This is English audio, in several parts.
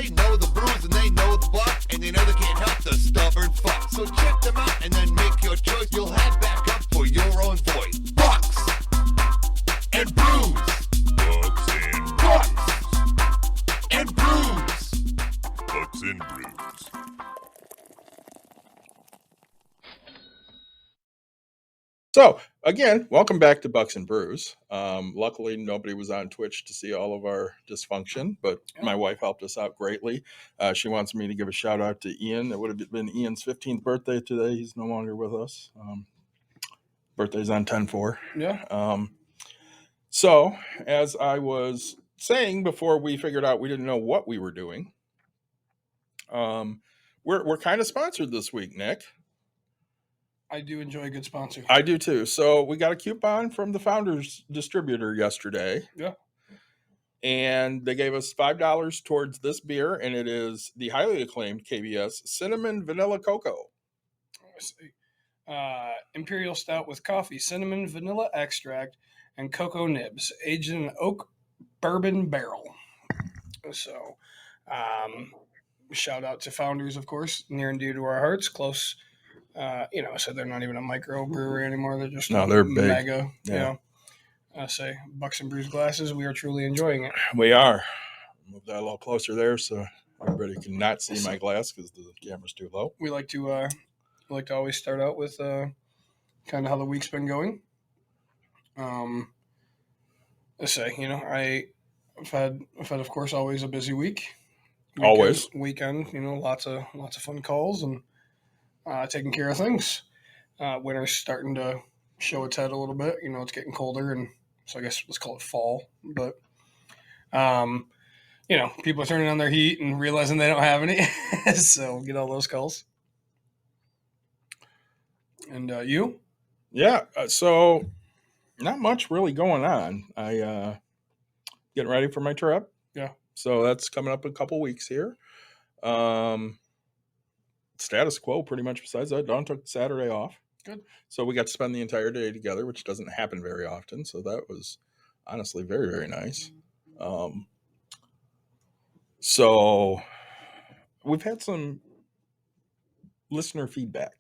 they know the brews and they know the buck, and they know they can't help the stubborn fuck. So check them out and then make your choice. You'll have backup for your own voice. Bucks and brews. Bucks and brews. Bucks and brews. So, again, welcome back to Bucks and Brews. Luckily, nobody was on Twitch to see all of our dysfunction, but my wife helped us out greatly. She wants me to give a shout out to Ian. It would have been Ian's 15th birthday today. He's no longer with us. Birthday's on 10/4. Yeah. So, as I was saying before we figured out we didn't know what we were doing, we're kind of sponsored this week, Nick. I do enjoy a good sponsor. I do too. So we got a coupon from the Founders distributor yesterday. Yeah. And they gave us $5 towards this beer, and it is the highly acclaimed KBS Cinnamon Vanilla Cocoa. Imperial Stout with coffee, cinnamon, vanilla extract, and cocoa nibs, aged in an oak bourbon barrel. So, shout out to Founders, of course, near and dear to our hearts, close. So they're not even a micro brewery anymore. They're just they're big. Mega. Yeah. I say Bucks and Brews glasses. We are truly enjoying it. We are. Move that a little closer there so everybody can not see my glass because the camera's too low. We like to always start out with kind of how the week's been going. I've had of course always a busy week. Always weekend. Lots of fun calls and taking care of things. Winter's starting to show its head a little bit. It's getting colder, and so I guess let's call it fall. But people are turning on their heat and realizing they don't have any, so get all those calls. And you? Yeah. So not much really going on. I getting ready for my trip. Yeah. So that's coming up in a couple weeks here. Status quo pretty much besides that. Dawn took Saturday off. Good. So we got to spend the entire day together, which doesn't happen very often. So that was honestly very, very nice. So we've had some listener feedback.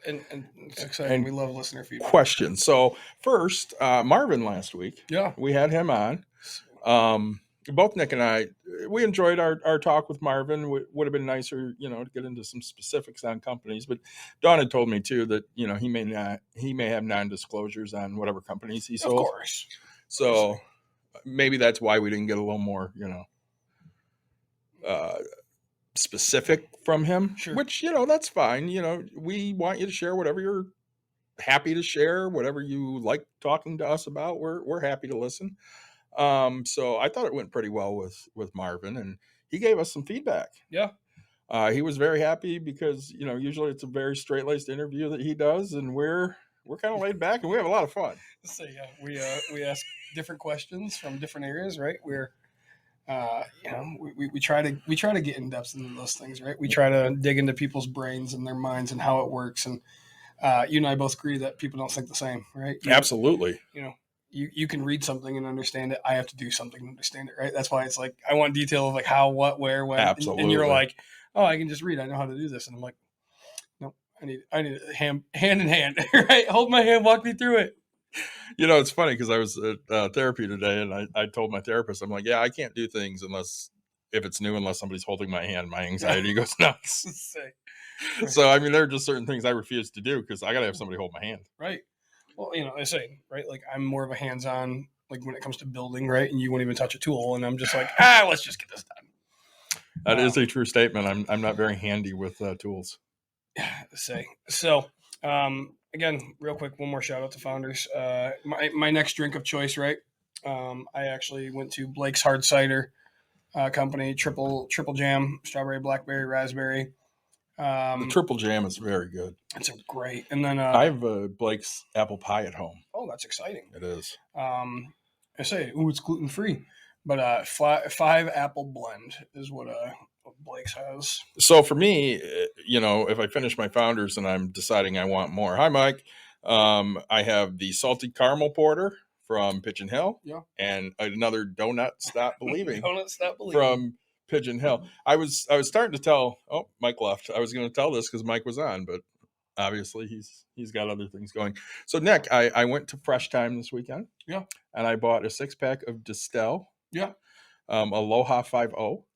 And it's exciting. And we love listener feedback. Questions. So first, Marvin last week. Yeah. We had him on. Both Nick and I, we enjoyed our talk with Marvin. Would have been nicer, to get into some specifics on companies. But Dawn had told me too that he may have non-disclosures on whatever companies he sold. Of course. So maybe that's why we didn't get a little more, specific from him. Sure. Which that's fine. We want you to share whatever you're happy to share, whatever you like talking to us about. We're happy to listen. So I thought it went pretty well with Marvin, and he gave us some feedback. Yeah. He was very happy because, usually it's a very straight-laced interview that he does, and we're kind of laid back and we have a lot of fun. So yeah, we ask different questions from different areas, right? We're we try to get in depth into those things, right? We try to dig into people's brains and their minds and how it works, and you and I both agree that people don't think the same, right? Absolutely. You can read something and understand it. I have to do something to understand it, right? That's why it's like I want detail of like how, what, where, when. Absolutely. And you're like, oh, I can just read. I know how to do this. And I'm like, no, I need hand in hand, right? Hold my hand, walk me through it. It's funny because I was at therapy today, and I told my therapist, I'm like, yeah, I can't do things unless somebody's holding my hand. My anxiety goes nuts. So I mean, there are just certain things I refuse to do because I gotta have somebody hold my hand. Right. Well, I say, right, like I'm more of a hands-on, like when it comes to building, right? And you won't even touch a tool, and I'm just like, let's just get this done. That is a true statement. I'm not very handy with tools. So. Again, real quick, one more shout out to Founders. My next drink of choice, right? I actually went to Blake's Hard Cider Company, triple jam, strawberry, blackberry, raspberry. The triple jam is very good. It's great. And then I have Blake's apple pie at home. Oh, that's exciting. It is. I say, it's gluten free, but 5 apple blend is what Blake's has. So for me, if I finish my Founders and I'm deciding I want more. Hi, Mike. I have the salty caramel porter from Pigeon Hill. Yeah. And another Donut Stop Believing Donut Stop Believing from Pigeon Hill. I was starting to tell. Oh, Mike left. I was going to tell this because Mike was on, but obviously he's got other things going. So Nick, I went to Fresh Time this weekend. Yeah. And I bought a 6-pack of Distel. Yeah. Aloha 50.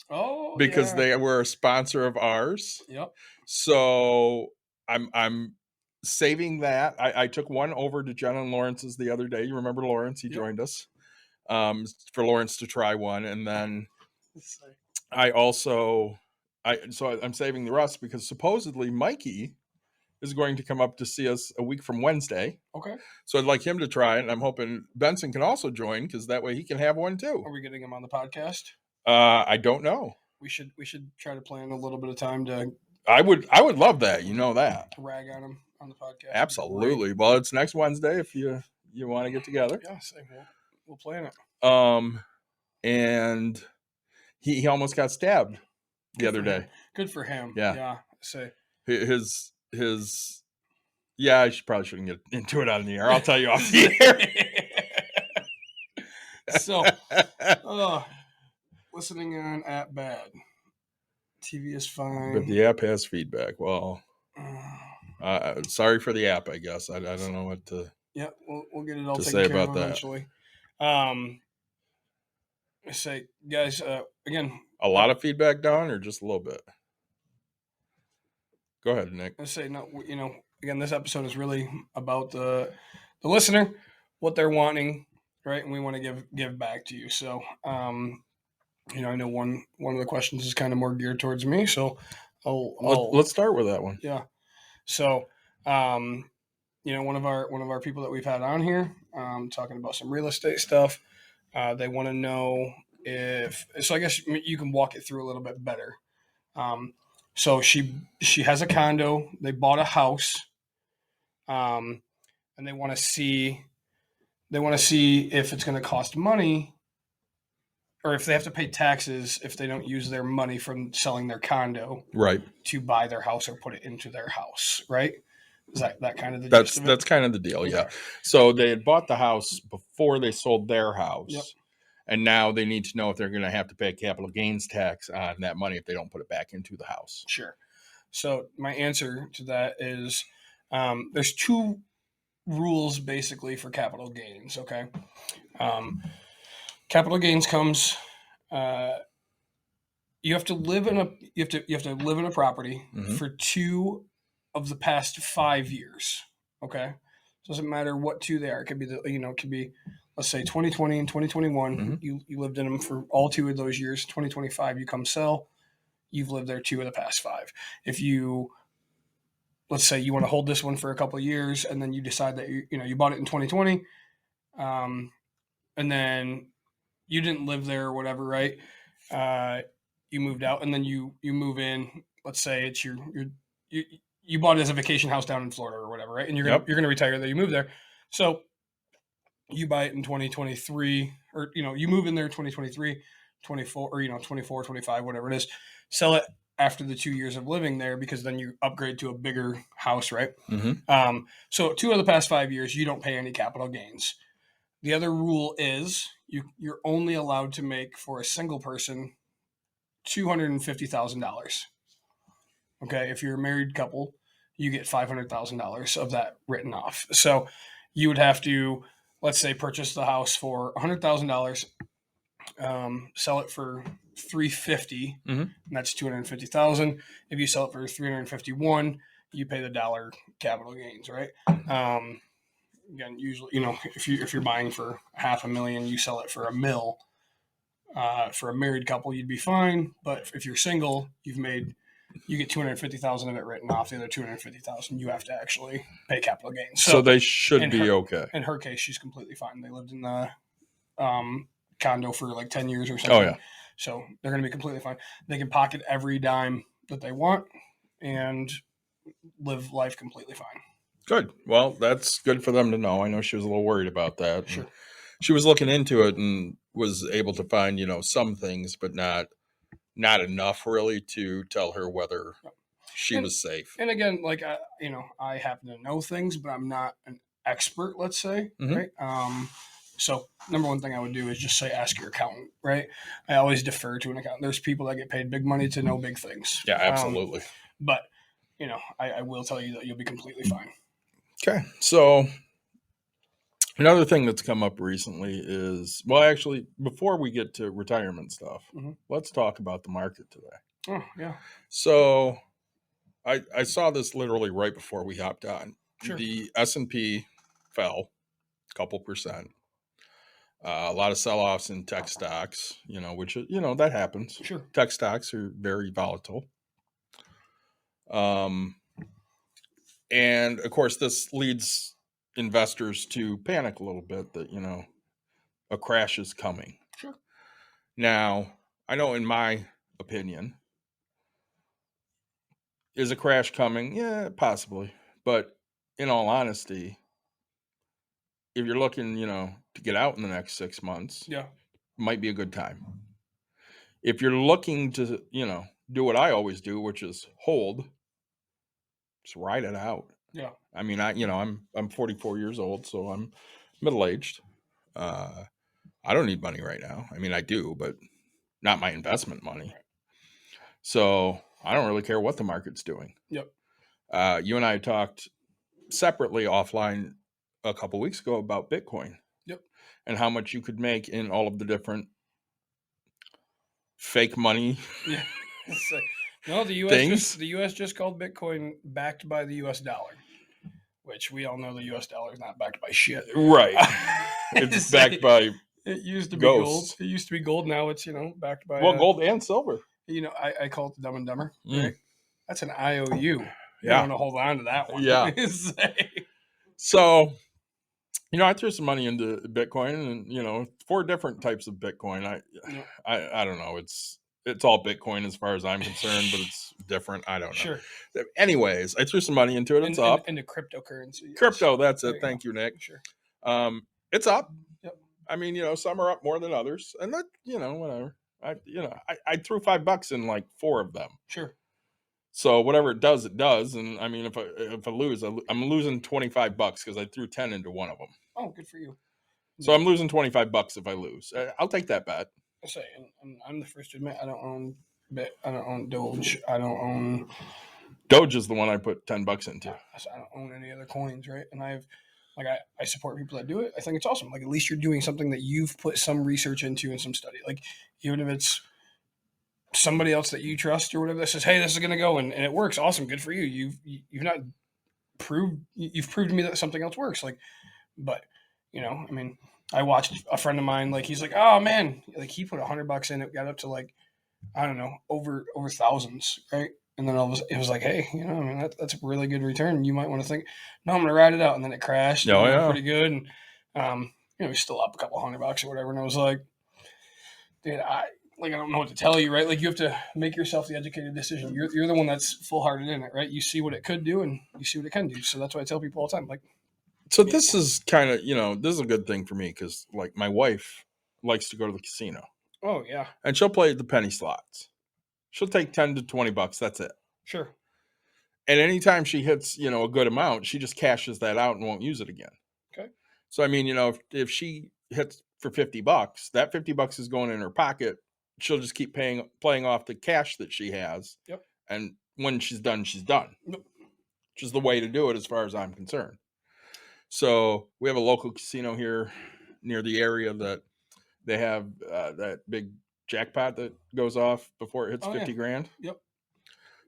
Oh, because yeah. they were a sponsor of ours. Yep. So I'm saving that. I took one over to Jen and Lawrence's the other day. You remember Lawrence? He Yep. joined us for Lawrence to try one, and then I'm saving the rest because supposedly Mikey is going to come up to see us a week from Wednesday. Okay. So I'd like him to try it, and I'm hoping Benson can also join because that way he can have one too. Are we getting him on the podcast? I don't know. We should try to plan a little bit of time to. I would love that. You know that. Rag on him on the podcast. Absolutely. Well, it's next Wednesday if you want to get together. Yeah, we'll plan it. And he almost got stabbed the other day. Good for him. Yeah. Yeah. Say his. Yeah, I probably shouldn't get into it on the air. I'll tell you off the air. So, listening on app bad. TV is fine. But the app has feedback. Well, sorry for the app, I guess. I don't know what to. Yeah, we'll get it all taken say care about of that. eventually. I say, guys, again. A lot of feedback, Don, or just a little bit? Go ahead, Nick. I say, no, again, this episode is really about the listener, what they're wanting, right? And we want to give back to you. So, I know one of the questions is kind of more geared towards me. So let's start with that one. Yeah. So, one of our people that we've had on here, talking about some real estate stuff, they want to know so I guess you can walk it through a little bit better. So she has a condo, they bought a house, and they want to see if it's going to cost money or if they have to pay taxes if they don't use their money from selling their condo right to buy their house or put it into their house, right? Is that kind of the gist of it? That's kind of the deal, yeah. So they had bought the house before they sold their house. Yep. And now they need to know if they're going to have to pay capital gains tax on that money if they don't put it back into the house. Sure. So my answer to that is there's two rules basically for capital gains. Okay. Capital gains comes. You have to live in a property for 2 of the past 5 years. Okay. So it doesn't matter what 2 they are. It could be it could be, let's say 2020 and 2021, you lived in them for all 2 of those years. 2025, you come sell, you've lived there 2 of the past 5. If let's say you want to hold this one for a couple of years and then you decide that you bought it in 2020, and then you didn't live there or whatever, right? You moved out and then you move in, let's say it's you bought it as a vacation house down in Florida or whatever, right? And you're going to retire there, you move there. So you buy it in 2023 or, you move in there 2023, 24, or, 24, 25, whatever it is, sell it after the 2 years of living there because then you upgrade to a bigger house, right? So 2 of the past 5 years, you don't pay any capital gains. The other rule is you're only allowed to make for a single person $250,000. Okay. If you're a married couple, you get $500,000 of that written off. So you would have to, let's say, purchase the house for $100,000, sell it for $350,000, and that's $250,000. If you sell it for $351,000, you pay the dollar capital gains, right? Again, usually, if you're buying for $500,000, you sell it for $1 million. For a married couple, you'd be fine. But if you're single, you get $250,000 of it written off. The other $250,000 you have to actually pay capital gains. So they should be okay. In her case, she's completely fine. They lived in the condo for like 10 years or something. Oh, yeah. So they're going to be completely fine. They can pocket every dime that they want and live life completely fine. Good. Well, that's good for them to know. I know she was a little worried about that. Sure. She was looking into it and was able to find, some things, but not enough really to tell her whether she was safe. And again, like, I happen to know things, but I'm not an expert, let's say, right? So number one thing I would do is just say ask your accountant, right? I always defer to an accountant. There's people that get paid big money to know big things. Yeah, absolutely. But I will tell you that you'll be completely fine. Okay, so another thing that's come up recently is, well, actually, before we get to retirement stuff, let's talk about the market today. Oh yeah. So I saw this literally right before we hopped on. Sure. The S&P fell a couple percent. A lot of sell-offs in tech stocks, which, that happens. Sure. Tech stocks are very volatile. And of course, this leads investors to panic a little bit that, a crash is coming. Sure. Now, I know in my opinion, is a crash coming? Yeah, possibly. But in all honesty, if you're looking, to get out in the next 6 months, Yeah. might be a good time. If you're looking to, do what I always do, which is hold, just ride it out. Yeah. I mean, I'm 44 years old, so I'm middle-aged. I don't need money right now. I mean, I do, but not my investment money. So I don't really care what the market's doing. Yep. You and I talked separately offline a couple weeks ago about Bitcoin. Yep. And how much you could make in all of the different fake money. Yeah. No, the U.S. just called Bitcoin backed by the U.S. dollar, which we all know the U.S. dollar is not backed by shit. Right. It's backed by. It used to be ghosts. gold. It used to be gold. Now it's backed by gold and silver. I call it the Dumb and Dumber. Right? That's an IOU. Yeah. I want to hold on to that one. Yeah. So, I threw some money into Bitcoin, and 4 different types of Bitcoin. I don't know. It's all Bitcoin as far as I'm concerned, but it's different. I don't know. Sure. Anyways, I threw some money into it. It's up. Into cryptocurrency. Yes. Crypto, that's it. Thank you, Nick. Sure. It's up. Yep. I mean, some are up more than others, and that, whatever. I threw $5 in like 4 of them. Sure. So whatever it does, and I mean, if I lose, I'm losing $25 because I threw 10 into one of them. Oh, good for you. So I'm losing $25 if I lose. I'll take that bet. I say, and I'm the first to admit I don't own I don't own Doge. I don't own. Doge is the one I put $10 into. I don't own any other coins, right? And I support people that do it. I think it's awesome. Like, at least you're doing something that you've put some research into and some study. Like, even if it's somebody else that you trust or whatever that says, hey, this is going to go and it works. Awesome. Good for you. You've proved to me that something else works. Like, but I mean, I watched a friend of mine, like, he's like, oh man, like he put $100 in, it got up to like, I don't know, over thousands. Right. And then it was like, hey, I mean, that's a really good return. You might want to think, no, I'm going to ride it out. And then it crashed. Oh, yeah. Pretty good. And, he's still up a couple $100 or whatever. And I was like, dude, I don't know what to tell you, right? Like, you have to make yourself the educated decision. You're the one that's full-hearted in it, right? You see what it could do and you see what it can do. So that's why I tell people all the time. Like, so this is kind of, this is a good thing for me because, like, my wife likes to go to the casino. Oh, yeah. And she'll play the penny slots. She'll take $10 to $20. That's it. Sure. And anytime she hits, a good amount, she just cashes that out and won't use it again. Okay. So, I mean, if she hits for $50, that $50 is going in her pocket. She'll just keep playing off the cash that she has. Yep. And when she's done, she's done. Yep. Which is the way to do it as far as I'm concerned. So we have a local casino here near the area that they have that big jackpot that goes off before it hits 50 grand. Yep.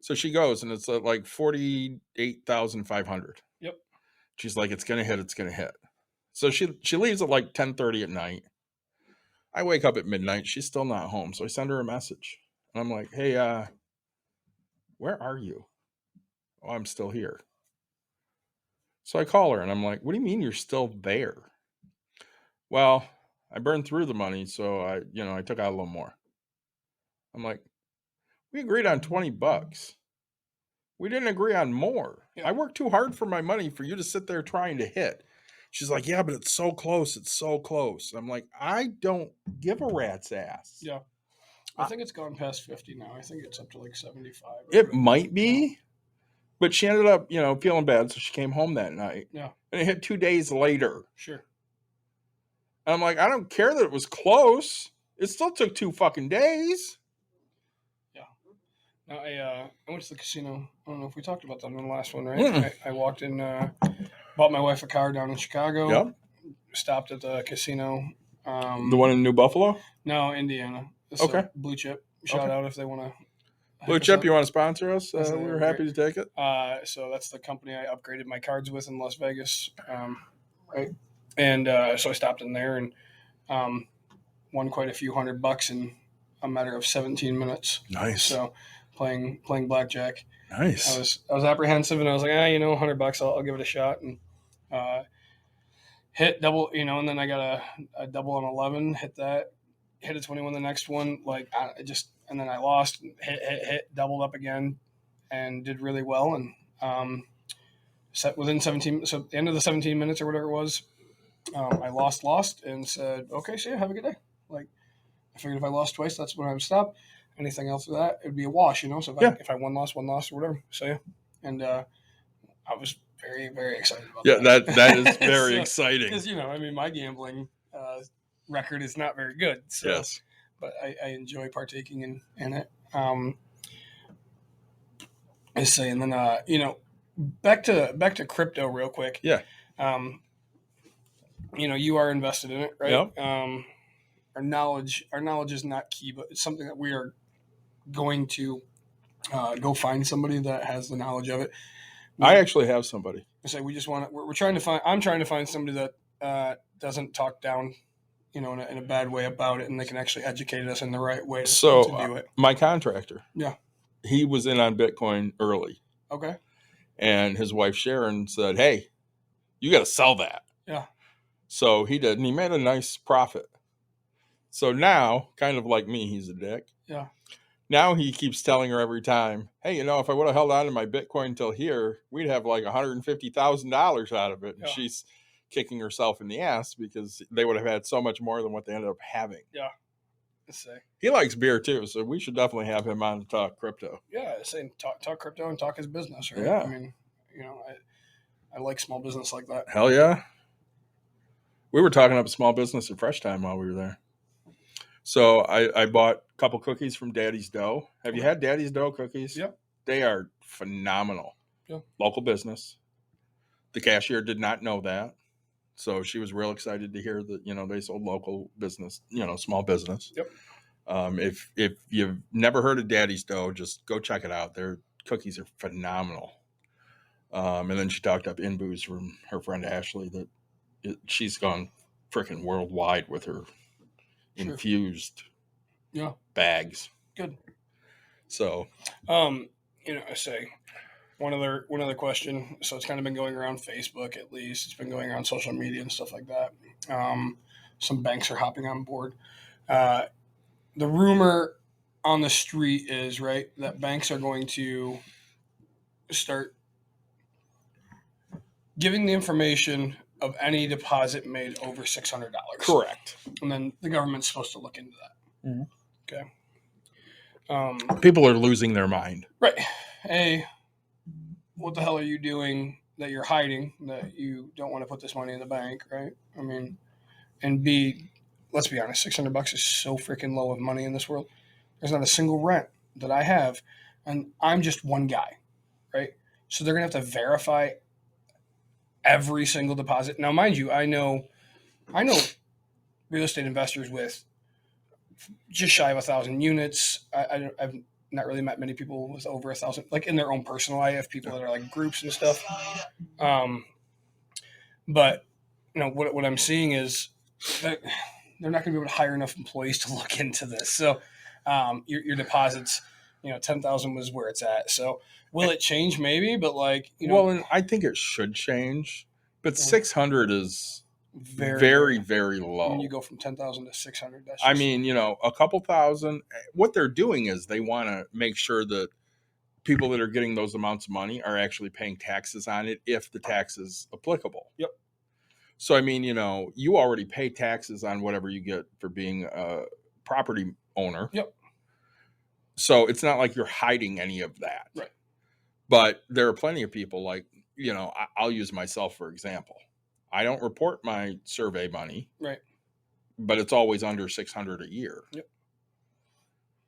So she goes and it's like 48,500. Yep. She's like, it's going to hit. It's going to hit. So she leaves at like 10:30 at night. I wake up at midnight. She's still not home. So I send her a message. And I'm like, hey, where are you? Oh, I'm still here. So I call her and I'm like, what do you mean you're still there? Well, I burned through the money. So I took out a little more. I'm like, we agreed on $20. We didn't agree on more. Yeah. I worked too hard for my money for you to sit there trying to hit. She's like, yeah, but it's so close. It's so close. I'm like, I don't give a rat's ass. Yeah. I think it's gone past 50 now. I think it's up to like 75. It might be. But she ended up, feeling bad. So she came home that night. Yeah. And it hit 2 days later. Sure. I'm like, I don't care that it was close. It still took 2 fucking days. No, I went to the casino. I don't know if we talked about that in the last one, right? Mm-mm. I walked in, bought my wife a car down in Chicago. Yep. Stopped at the casino. The one in New Buffalo? No, Indiana. It's Okay. Blue Chip. Shout Okay. out if they want to. Blue Chip, you want to sponsor us? That's We were happy to take it. So that's the company I upgraded my cards with in Las Vegas, right? And so I stopped in there and won quite a few $100 in a matter of 17 minutes. Nice. So playing blackjack. Nice. I was apprehensive, and I was like, $100, I'll give it a shot, and hit double, and then I got a double on 11, hit that, hit a 21 the next one, and then I lost, hit, doubled up again, and did really well, and set within 17, so at the end of the 17 minutes or whatever it was, I lost, and said, okay, see ya, have a good day. Like, I figured if I lost twice, that's when I would stop. Anything else of that, it'd be a wash, So if I won, lost, or whatever. So yeah, and I was very, very excited about that. Yeah, that is very exciting. Because my gambling record is not very good. So, Yes, but I enjoy partaking in it. I say, and then back to crypto real quick. Yeah. You are invested in it, right? Yep. Our knowledge is not key, but it's something that we are going to go find somebody that has the knowledge of it. I actually have somebody. I say we just want to. We're trying to find. I'm trying to find somebody that doesn't talk down, in a bad way about it, and they can actually educate us in the right way to do it. My contractor. Yeah. He was in on Bitcoin early. Okay. And his wife Sharon said, "Hey, you got to sell that." Yeah. So he did, and he made a nice profit. So now, kind of like me, he's a dick. Yeah. Now he keeps telling her every time, hey, if I would have held on to my Bitcoin until here, we'd have like $150,000 out of it. And she's kicking herself in the ass because they would have had so much more than what they ended up having. Yeah. Let's say. He likes beer too, so we should definitely have him on to talk crypto. Yeah, saying talk crypto and talk his business, right? Yeah. I mean, I like small business like that. Hell yeah. We were talking up a small business at Fresh Time while we were there. So I bought a couple cookies from Daddy's Dough. Have you had Daddy's Dough cookies? Yep. They are phenomenal. Yeah. Local business. The cashier did not know that. So she was real excited to hear that, they sold local business, small business. Yep. If you've never heard of Daddy's Dough, just go check it out. Their cookies are phenomenal. And then she talked up InBooze from her friend Ashley that she's gone freaking worldwide with her infused bags. Good. So, I say one other question. So it's kind of been going around Facebook, at least. It's been going around social media and stuff like that. Some banks are hopping on board. The rumor on the street is, right, that banks are going to start giving the information of any deposit made over $600. correct. And then the government's supposed to look into that. Mm-hmm. Okay. People are losing their mind. Right. A, what the hell are you doing that you're hiding, that you don't want to put this money in the bank, right? I mean, and B, let's be honest, $600 is so freaking low of money in this world. There's not a single rent that I have, and I'm just one guy, right? So they're going to have to verify every single deposit. Now, mind you, I know real estate investors with just shy of 1,000 units. I've not really met many people with over 1,000, like in their own personal life, people that are like groups and stuff. But what I'm seeing is that they're not going to be able to hire enough employees to look into this. So your deposits, 10,000 was where it's at. So will it change? Maybe, but well, and I think it should change, but 600 is very, very low. When you go from 10,000 to 600, that's I mean, a couple thousand. What they're doing is they want to make sure that people that are getting those amounts of money are actually paying taxes on it if the tax is applicable. Yep. So, I mean, you already pay taxes on whatever you get for being a property owner. Yep. So it's not like you're hiding any of that. Right. But there are plenty of people like, I'll use myself for example. I don't report my survey money. Right. but it's always under 600 a year. Yep.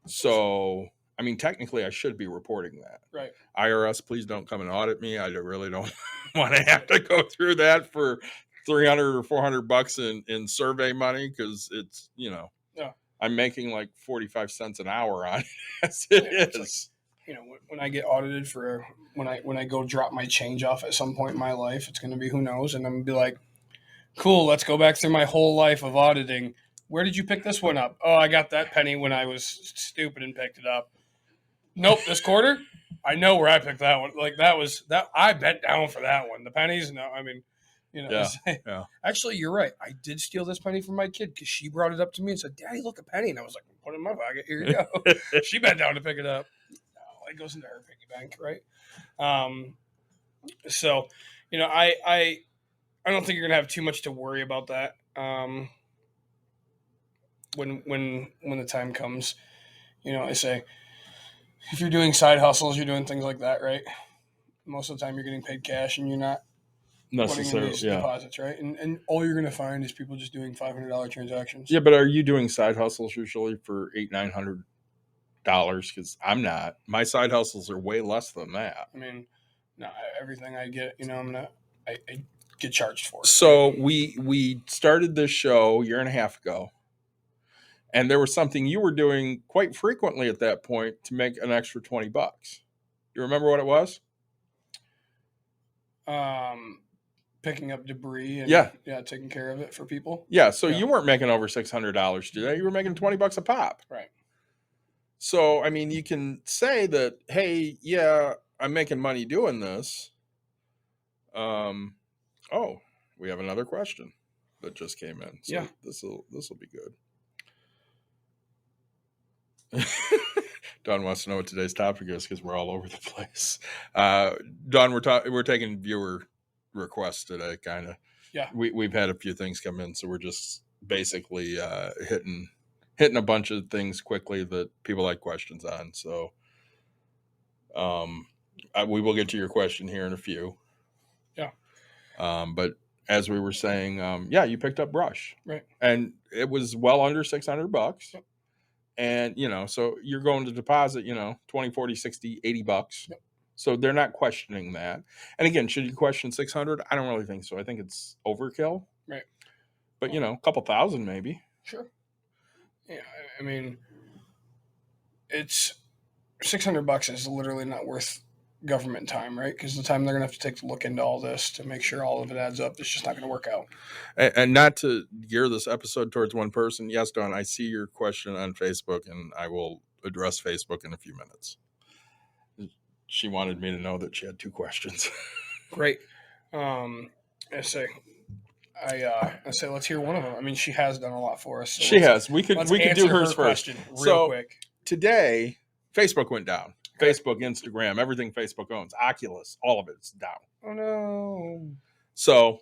So, I mean, technically, I should be reporting that. Right. IRS, please don't come and audit me. I really don't want to have to go through that for $300 or $400 in survey money, because it's, Yeah. I'm making like 45 cents an hour on it as it It's is. When I get audited for when I go drop my change off at some point in my life, it's going to be who knows, and I'm going to be like, cool, let's go back through my whole life of auditing. Where did you pick this one up? Oh, I got that penny when I was stupid and picked it up. Nope, this quarter, I know where I picked that one. Like that I bent down for that one. The pennies, no, I mean, Yeah. Actually, you're right. I did steal this penny from my kid because she brought it up to me and said, "Daddy, look, a penny." And I was like, "Put it in my pocket. Here you go." She bent down to pick it up. No, it goes into her piggy bank, right? So, I don't think you're gonna have too much to worry about that. When the time comes, I say, if you're doing side hustles, you're doing things like that, right? Most of the time, you're getting paid cash, and you're not putting in Necessarily, these yeah. deposits, right? And all you're going to find is people just doing $500 transactions. Yeah, but are you doing side hustles usually for $800-900? Because I'm not. My side hustles are way less than that. I mean, no, everything I get, I get charged for it. So we started this show a year and a half ago, and there was something you were doing quite frequently at that point to make an extra $20. You remember what it was? Picking up debris and Yeah, taking care of it for people. Yeah, so Yeah. you weren't making over $600 today. You were making $20 a pop. Right. So, I mean, you can say that, hey, yeah, I'm making money doing this. Oh, we have another question that just came in. So Yeah. this will be good. Don wants to know what today's topic is because we're all over the place. Don, we're taking viewer requests today, kind of. Yeah. We've had a few things come in, so we're just basically hitting a bunch of things quickly that people like questions on. So we will get to your question here in a few. Yeah. But as we were saying, yeah, you picked up brush. Right. And it was well under $600. Yep. And, so you're going to deposit, 20, 40, 60, $80. Yep. So they're not questioning that. And again, should you question 600? I don't really think so. I think it's overkill. Right. But, a couple thousand maybe. Sure. Yeah. I mean, it's $600 is literally not worth government time, right? Because the time they're going to have to take to look into all this to make sure all of it adds up, it's just not going to work out. And not to gear this episode towards one person. Yes, Dawn, I see your question on Facebook, and I will address Facebook in a few minutes. She wanted me to know that she had 2 questions. Great. I say, let's hear one of them. I mean, she has done a lot for us. So She has. We could do hers first. Real quick. Today, Facebook went down. Facebook, Instagram, everything Facebook owns, Oculus, all of it's down. Oh no! So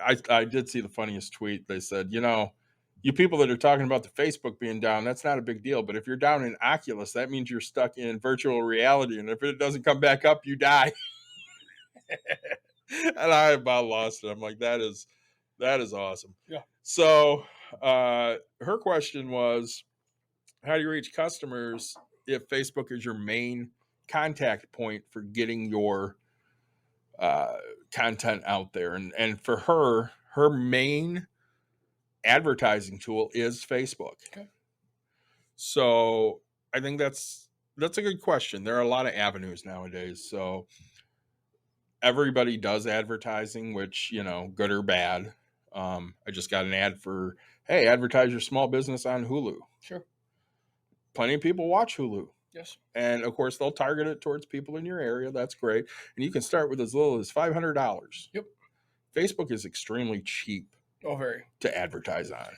I did see the funniest tweet. They said, you people that are talking about the Facebook being down, that's not a big deal. But if you're down in Oculus, that means you're stuck in virtual reality, and if it doesn't come back up, you die. And I about lost it. I'm like, that is awesome. Yeah. So her question was, how do you reach customers if Facebook is your main contact point for getting your content out there? And for her main advertising tool is Facebook. Okay. So I think that's a good question. There are a lot of avenues nowadays. So everybody does advertising, which, good or bad. I just got an ad for, hey, advertise your small business on Hulu. Sure. Plenty of people watch Hulu. Yes. And of course, they'll target it towards people in your area. That's great. And you can start with as little as $500. Yep. Facebook is extremely cheap Oh, very. to advertise on.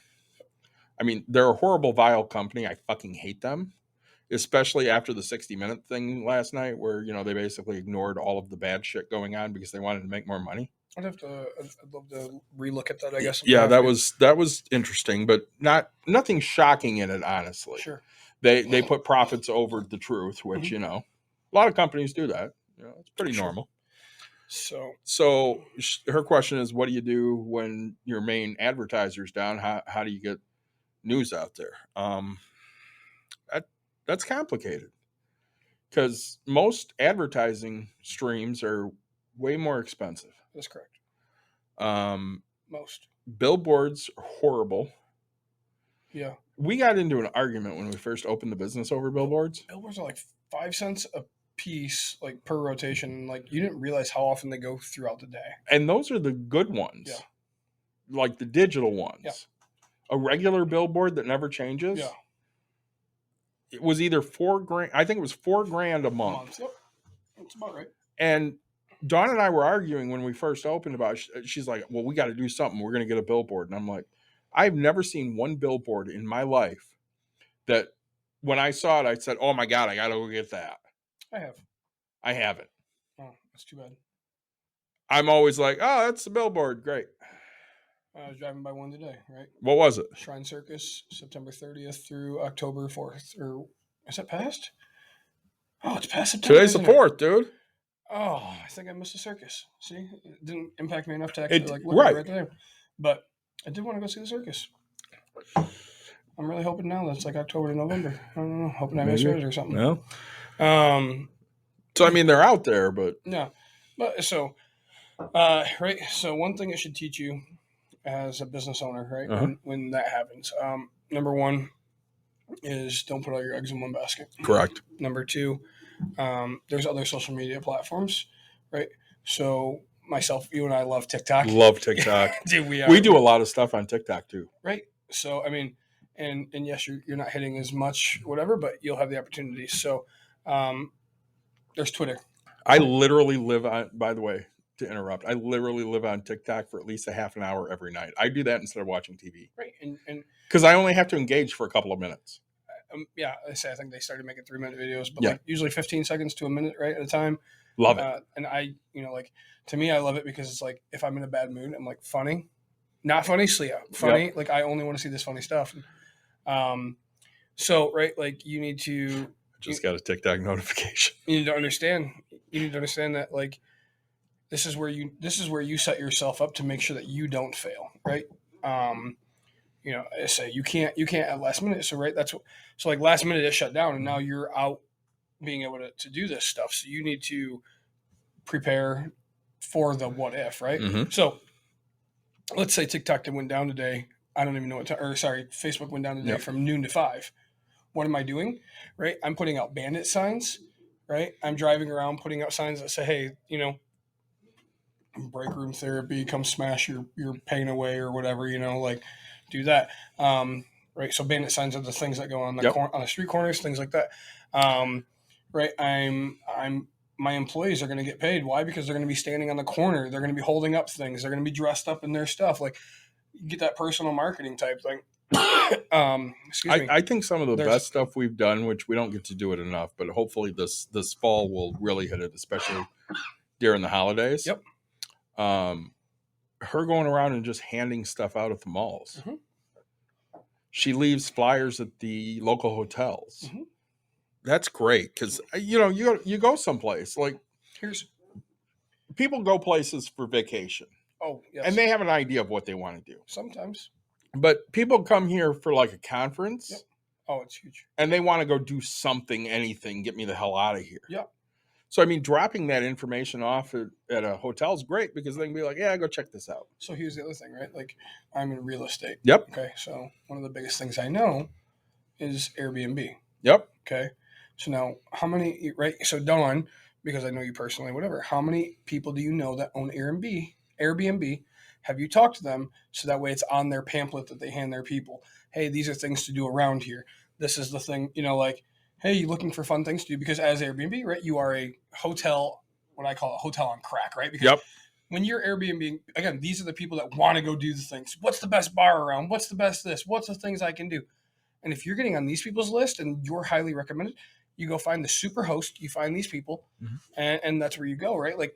I mean, they're a horrible, vile company. I fucking hate them, especially after the 60-minute thing last night where, they basically ignored all of the bad shit going on because they wanted to make more money. I'd love to relook at that, I guess. Yeah, that was interesting, but nothing shocking in it, honestly. Sure. They put profits over the truth, which, a lot of companies do that. It's pretty normal. So her question is, what do you do when your main advertiser's down? How do you get news out there. That's complicated because most advertising streams are way more expensive. That's correct. Most Most. billboards are horrible. Yeah. We got into an argument when we first opened the business over billboards. Billboards are like 5 cents a piece, like per rotation. Like you didn't realize how often they go throughout the day. And those are the good ones. Yeah. Like the digital ones. Yeah. A regular billboard that never changes. Yeah. It was either $4,000. I think it was $4,000 a month. Yep. That's about right. And Dawn and I were arguing when we first opened about it. She's like, well, we got to do something. We're going to get a billboard. And I'm like, I've never seen one billboard in my life that when I saw it, I said, oh my God, I got to go get that. I have. I haven't. Oh, that's too bad. I'm always like, oh, that's the billboard. Great. I was driving by one today, right? What was it? Shrine Circus, September 30th through October 4th. Or is that past? Oh, it's past September. Today's the isn't it? 4th, dude. Oh, I think I missed the circus. See, it didn't impact me enough to It- actually like look right. at it right there. But I did want to go see the circus. I'm really hoping now that it's like October to November. I don't know. Hoping I misread it or something. No. Um, So, I mean, they're out there, but no, but so, right. So one thing it should teach you as a business owner, right, Uh-huh. when that happens, number one is don't put all your eggs in one basket. correct. Number two, there's other social media platforms, right? So myself, you and I love TikTok. Love TikTok. Dude, We do a lot of stuff on TikTok too. right. So I mean, and yes, you're not hitting as much, whatever, but you'll have the opportunity. So there's Twitter. I literally live on, by the way, to interrupt, I literally live on TikTok for at least a half an hour every night. I do that instead of watching TV Right. And because I only have to engage for a couple of minutes. yeah, I think they started making 3-minute videos, but Yeah. like usually 15 seconds to a minute, right, at a time. Love it. And I, like to me, I love it because it's like if I'm in a bad mood, I'm like funny, not funny, funny. Like I only want to see this funny stuff. So right, like you need to Just got a TikTok notification. you need to understand. You need to understand that like this is where you set yourself up to make sure that you don't fail, right? I say you can't at last minute. So right, so like last minute it shut down, and now you're out being able to do this stuff. So you need to prepare for the what if, right? Mhm. So let's say TikTok went down today. I don't even know what time, or sorry, Facebook went down today Yep. from noon to 5. What am I doing? Right? I'm putting out bandit signs, right? I'm driving around putting out signs that say, hey, break room therapy, come smash your pain away or whatever, like do that. Right. So bandit signs are the things that go on the Yep. on the street corners, things like that. Right. My employees are going to get paid. Why? Because they're going to be standing on the corner. They're going to be holding up things. They're going to be dressed up in their stuff. Like you get that personal marketing type thing. Excuse me. I think some of the There's- best stuff we've done, which we don't get to do it enough, but hopefully this fall will really hit it, especially during the holidays. Yep. Her going around and just handing stuff out at the malls. Mhm. She leaves flyers at the local hotels. Mhm. That's great because you go someplace like Here's people go places for vacation yes. and they have an idea of what they want to do. Sometimes. But people come here for like a conference. Yep. Oh, it's huge. And they want to go do something, anything, get me the hell out of here. Yep. So, I mean, dropping that information off at a hotel is great because they can be like, yeah, go check this out. So here's the other thing, right? Like I'm in real estate. Yep. Okay. So one of the biggest things I know is Airbnb. Yep. Okay. So now how many, right? So Dawn, because I know you personally, whatever, how many people do you know that own Airbnb? Have you talked to them so that way it's on their pamphlet that they hand their people? Hey, these are things to do around here. This is the thing, like, hey, you looking for fun things to do? Because as Airbnb, right, you are a hotel, what I call a hotel on crack, right? Because Yep. when you're Airbnb, again, these are the people that want to go do the things. What's the best bar around? What's the best this? What's the things I can do? And if you're getting on these people's list and you're highly recommended, you go find the super host, you find these people, Mhm. and that's where you go, right? Like,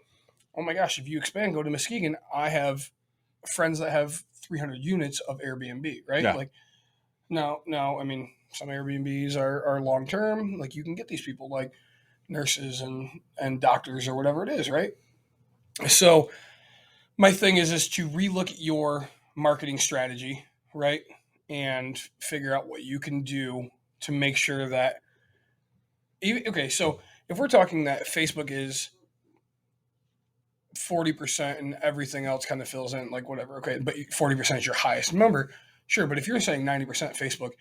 oh my gosh, if you expand, go to Muskegon, I have friends that have 300 units of Airbnb, right? Yeah. Like now, I mean, some Airbnbs are long term. Like you can get these people like nurses and doctors or whatever it is, right? So my thing is to relook at your marketing strategy, right? and figure out what you can do to make sure that so if we're talking that Facebook is 40% and everything else kind of fills in, like whatever, okay, but 40% is your highest number, sure, but if you're saying 90% Facebook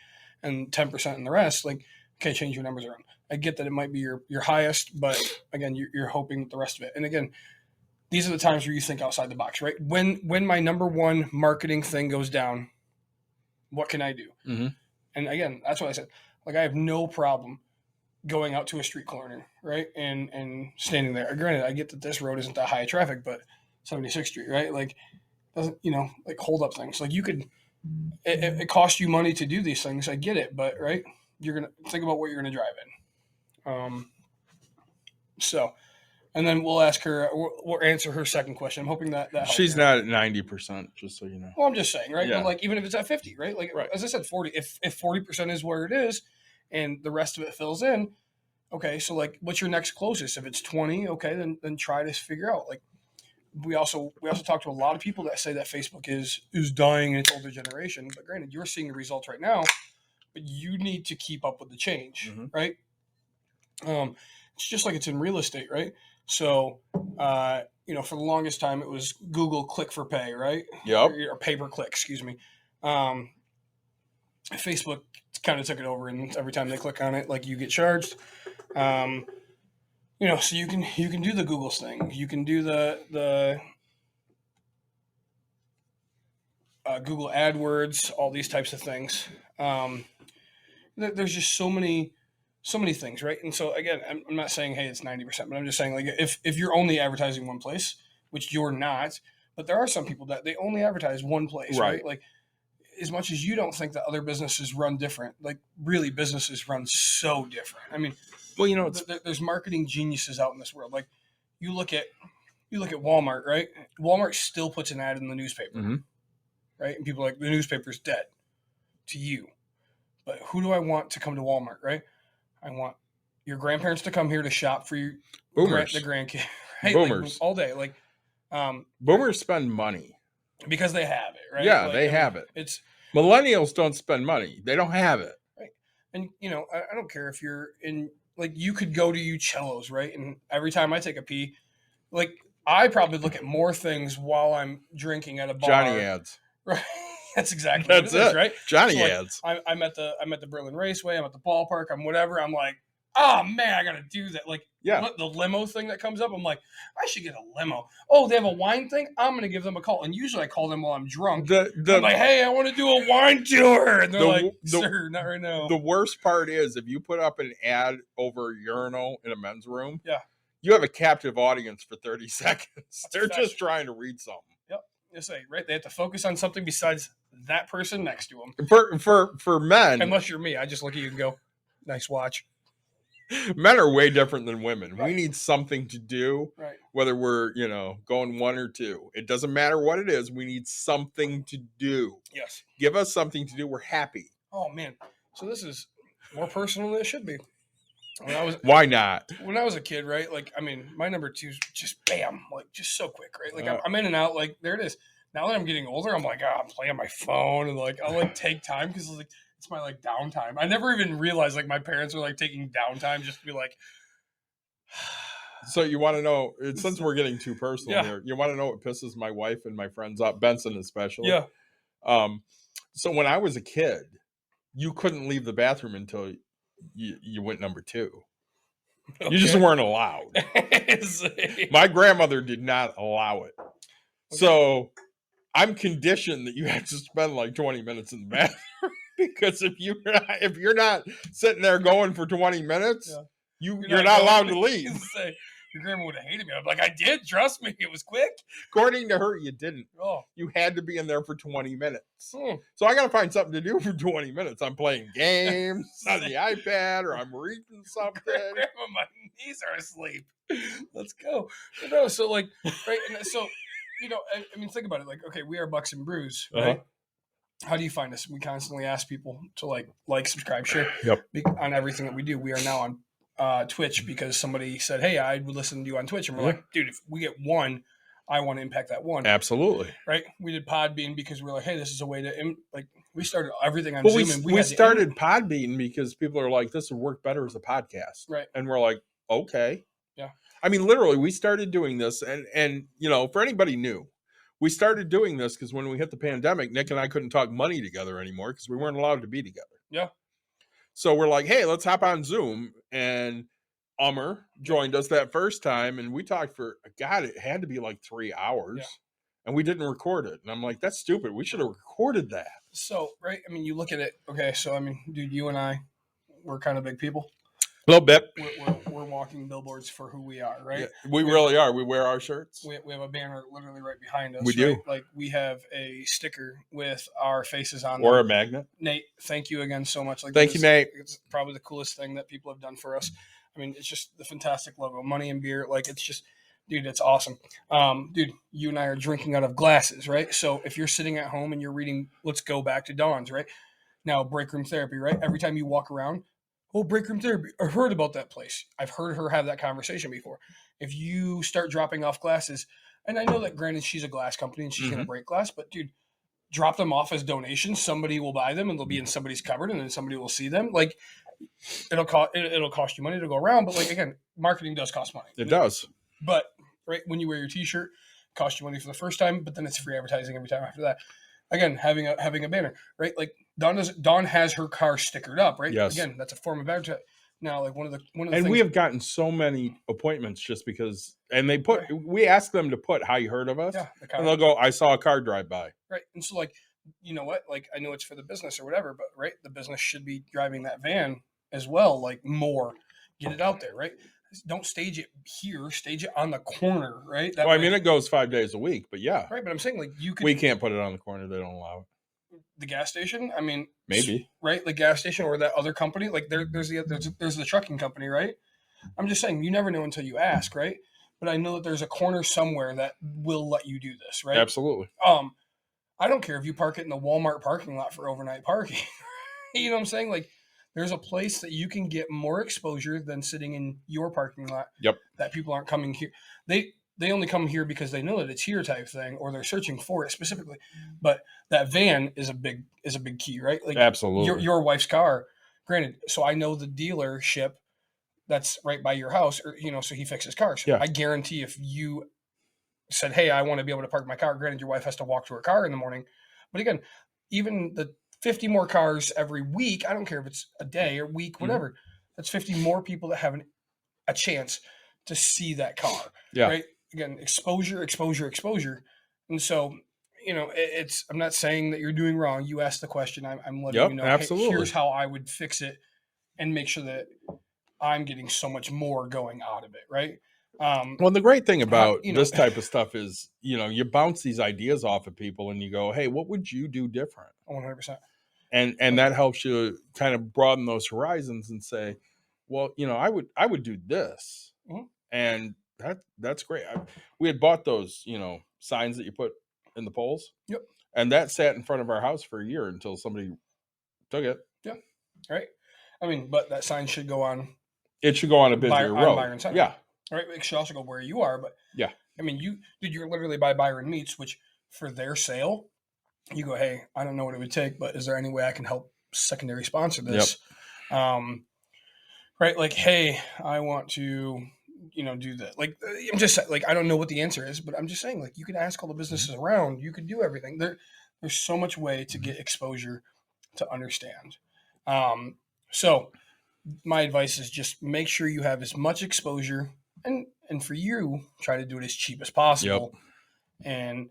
and 10% in the rest, like, okay, change your numbers around. I get that it might be your highest, but again, you're hoping the rest of it. And again, these are the times where you think outside the box, right? When my number one marketing thing goes down, what can I do? Mm-hmm. And again, that's what I said. Like, I have no problem going out to a street corner, right, and standing there. Granted, I get that this road isn't that high of traffic, but 76th Street, right? Like, doesn't like hold up things. Like, you could, it costs you money to do these things. I get it, but right, you're gonna think about what you're gonna drive in. So, and then we'll ask her. We'll answer her second question. I'm hoping that helps She's her. not at 90%, just so you know. Well, I'm just saying, right? Yeah. But like, even if it's at 50, right? Like, Right. as I said, 40. If 40% is where it is, and the rest of it fills in, okay. So like, what's your next closest? If it's 20, okay, then try to figure out. Like, we also talk to a lot of people that say that Facebook is dying in its older generation. But granted, you're seeing the results right now, but you need to keep up with the change, Mhm. right? It's just like it's in real estate, right? So, for the longest time, it was Google click for pay, right? Yep. Or pay per click, excuse me. Facebook kind of took it over, and every time they click on it, like, you get charged. So you can do the Google thing. You can do the Google AdWords, all these types of things. There's just so many things, right? And so again, I'm not saying, hey, it's 90%, but I'm just saying, like, if you're only advertising one place, which you're not, but there are some people that they only advertise one place, right? Like, as much as you don't think that other businesses run different, like, really, businesses run so different. I mean, well, there's marketing geniuses out in this world. Like, you look at Walmart, right? Walmart still puts an ad in the newspaper, Mhm. right? And people are like, the newspaper's dead to you. But who do I want to come to Walmart, right? I want your grandparents to come here to shop for your Boomers. the grandkid, right? Boomers. Like, all day, like, Boomers spend money. because they have it, right? Yeah, Like, they have it. It's Millennials don't spend money. They don't have it. And I don't care if you're in, like, you could go to Uccello's, right? And every time I take a pee, like, I probably look at more things while I'm drinking at a bar. Johnny ads. Right? That's exactly That's what it is, it. right? Johnny So, like, ads. I'm at the Berlin Raceway. I'm at the ballpark. I'm whatever. I'm like, oh man, I gotta do that. Like, Yeah. the limo thing that comes up, I'm like, I should get a limo. Oh, they have a wine thing. I'm gonna give them a call. And usually I call them while I'm drunk. I'm like, hey, I want to do a wine tour, and they're like, sir, not right now. The worst part is if you put up an ad over a urinal in a men's room, Yeah. you have a captive audience for 30 seconds. They're a fact. just trying to read something. You say, right? They have to focus on something besides that person next to them. For men, Unless you're me, I just look at you and go, nice watch. men are way different than women. Right. We need something to do, Right. whether we're, going one or two. It doesn't matter what it is. We need something to do. Yes. Give us something to do. We're happy. Oh man. So this is more personal than it should be. Why not? When I was a kid, right? Like, I mean, my number two is just bam, like, just so quick, right? Like, I'm in and out, like, there it is. Now that I'm getting older, I'm like, I'm playing on my phone, and like, I'll like take time because like it's my like downtime. I never even realized like my parents were like taking downtime just to be like. So you want to know, since we're getting too personal Yeah. here, you want to know what pisses my wife and my friends up, Benson especially? Yeah. So when I was a kid, you couldn't leave the bathroom until you went number two. Okay. You just weren't allowed. My grandmother did not allow it. Okay. So I'm conditioned that you have to spend like 20 minutes in the bathroom because if you're not sitting there going for 20 minutes, yeah. you're not allowed to leave. Your grandma would have hated me. I'm like, I did. Trust me, it was quick. According to her, you didn't. Oh, you had to be in there for 20 minutes. Hmm. So I got to find something to do for 20 minutes. I'm playing games on the iPad, or I'm reading something. Grandma, my knees are asleep. Let's go. But no, so like, right, and so I mean, think about it. Like, okay, we are Bucks and Brews, right? Uh-huh. How do you find us? We constantly ask people to like, subscribe, share on everything that we do. We are now on Twitch because somebody said, hey, I would listen to you on Twitch. And we're like, dude, if we get one, I want to impact that one. Absolutely. Right? We did Podbean because we're like, hey, this is a way to we started everything on But Zoom. And we started Podbean because people are like, this would work better as a podcast. Right. And we're like, okay. Yeah. I mean, literally, we started doing this. And for anybody new, we started doing this because when we hit the pandemic, Nick and I couldn't talk money together anymore because we weren't allowed to be together. Yeah. So we're like, hey, let's hop on Zoom. And Ummer joined us that first time. And we talked for, God, it had to be like 3 hours. Yeah. And we didn't record it. And I'm like, that's stupid. We should have recorded that. So, right. I mean, you look at it. Okay. So, I mean, dude, you and I, we're kind of big people. A little bit. We're walking billboards for who we are, right? Yeah, we really are. We wear our shirts. We have a banner literally right behind us. We do. Right? Like we have a sticker with our faces on Or them. a magnet. Nate, thank you again so much. Like, thank you, Nate. It's probably the coolest thing that people have done for us. I mean, it's just the fantastic logo, Money and Beer. Like, it's just, dude, it's awesome. Dude, you and I are drinking out of glasses, right? So if you're sitting at home and you're reading, let's go back to Dawn's, right? Now, break room therapy, right? Every time you walk around, oh, break room therapy. I heard about that place. I've heard her have that conversation before. If you start dropping off glasses, and I know that granted she's a glass company and she's going to break glass, but dude, drop them off as donations. Somebody will buy them and they'll be in somebody's cupboard and then somebody will see them. Like it'll cost you money to go around. But like, again, marketing does cost money. It does. But right when you wear your t-shirt, it costs you money for the first time, but then it's free advertising every time after that. Again, having a banner, right? Like Dawn has her car stickered up, right? Yes. Again, that's a form of advertising. Now, like one of the And things, we have gotten so many appointments just because, and we ask them to put how you heard of us, and they'll go, I saw a car drive by. Right. And so like, you know what? Like I know it's for the business or whatever, but right, the business should be driving that van as well, like more. Get it out there, right? Don't stage it here, stage it on the corner, right? Well, I mean, it goes 5 days a week, but yeah. Right, but I'm saying like you could. We can't put it on the corner. They don't allow it. The gas station. I mean, maybe right, the gas station or that other company. Like there's the trucking company, right? I'm just saying you never know until you ask, right? But I know that there's a corner somewhere that will let you do this, right? Absolutely. I don't care if you park it in the Walmart parking lot for overnight parking. You know what I'm saying? Like there's a place that you can get more exposure than sitting in your parking lot. Yep. That people aren't coming here. They only come here because they know that it's here type thing, or they're searching for it specifically. But that van is a big key, right? Like absolutely. Your wife's car, granted. So I know the dealership that's right by your house, or so he fixes cars. Yeah. I guarantee if you said, "Hey, I want to be able to park my car," granted, your wife has to walk to her car in the morning. But again, even the 50 more cars every week, I don't care if it's a day or week, whatever. That's 50 more people that have a chance to see that car. Yeah. Right. Again, exposure. And so, it's, I'm not saying that you're doing wrong. You asked the question. I'm letting you know, absolutely. Hey, here's how I would fix it and make sure that I'm getting so much more going out of it. Right. Well, the great thing about this type of stuff is, you bounce these ideas off of people and you go, hey, what would you do different? 100%. And that helps you kind of broaden those horizons and say, well, I would do this. Mm-hmm. And that's great. We had bought those, signs that you put in the poles. Yep. And that sat in front of our house for a year until somebody took it. Yeah. Right. I mean, but that sign should go on. It should go on a busier road. Byron Center. Yeah. Right. It should also go where you are. But yeah. I mean, you're literally by Byron Meats, which for their sale, you go, hey, I don't know what it would take, but is there any way I can help secondary sponsor this? Yep. Right. Like, hey, I want to, do that. Like, I'm just like, I don't know what the answer is, but I'm just saying, like, you could ask all the businesses around, you could do everything. There's so much way to get exposure to understand. So my advice is just make sure you have as much exposure and for you, try to do it as cheap as possible. Yep. And,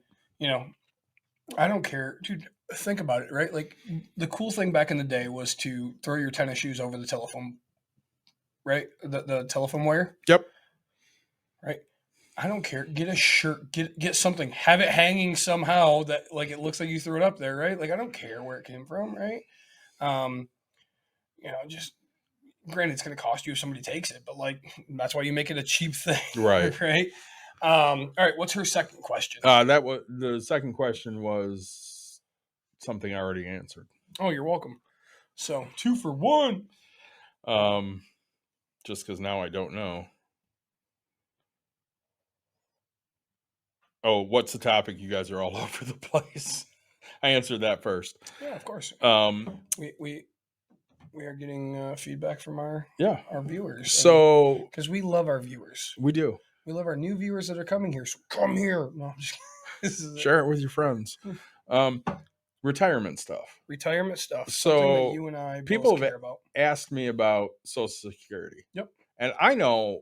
I don't care, dude, think about it, right? Like the cool thing back in the day was to throw your tennis shoes over the telephone, right? The telephone wire. Yep. Right. I don't care. Get a shirt, get something, have it hanging somehow that like, it looks like you threw it up there. Right. Like, I don't care where it came from. Right. Just granted, it's going to cost you if somebody takes it, but like, that's why you make it a cheap thing. Right. Right. All right. What's her second question? The second question was something I already answered. Oh, you're welcome. So 2 for 1. Just because now I don't know. Oh, what's the topic? You guys are all over the place. I answered that first. Yeah, of course. Um, We are getting feedback from our yeah. viewers. So because we love our viewers, we do. we love our new viewers that are coming here. So come here. No, I'm just kidding. This is Share it with your friends. Retirement stuff. retirement stuff. So, Something that you and I people both have care about. Asked me about Social Security. Yep. And I know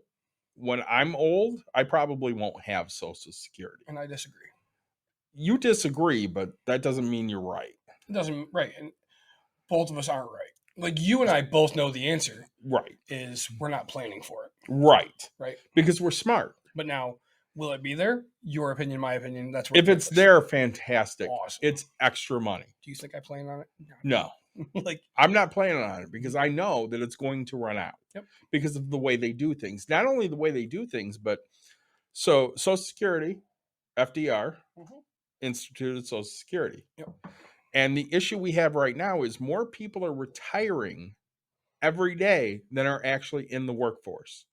when I'm old, I probably won't have Social Security. And I disagree. You disagree, but that doesn't mean you're right. It doesn't right, and both of us aren't right. Like you and I both know the answer Right. is we're not planning for it. Right. Right. Because we're smart. But now, will it be there? Your opinion, my opinion. That's what If it's there, fantastic. awesome. It's extra money. Do you think I plan on it? No. Like I'm not planning on it because I know that it's going to run out. Yep. Because of the way they do things. Not only the way they do things, but so Social Security, FDR, instituted Social Security. Yep. And the issue we have right now is more people are retiring every day than are actually in the workforce.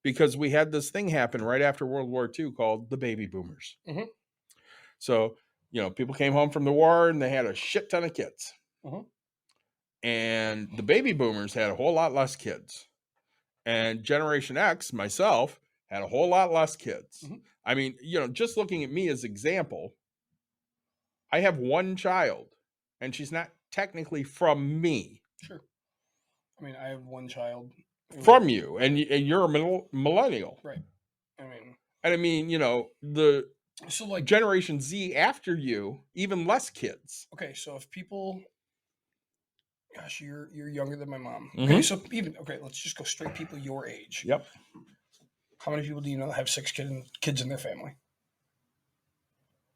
Because we had this thing happen right after World War II called the baby boomers. Mhm. So, people came home from the war and they had a shit ton of kids. Mhm. And the baby boomers had a whole lot less kids. And Generation X, myself, had a whole lot less kids. Mhm. I mean, just looking at me as example, I have one child, and she's not technically from me. Sure. I mean, I have one child. From you, and you're a millennial. Right. I mean, and I mean, the so like Generation Z after you, even less kids. Okay, so if people, gosh, you're younger than my mom. Mhm. Okay, so let's just go straight people your age. Yep. How many people do you know that have 6 kids in their family?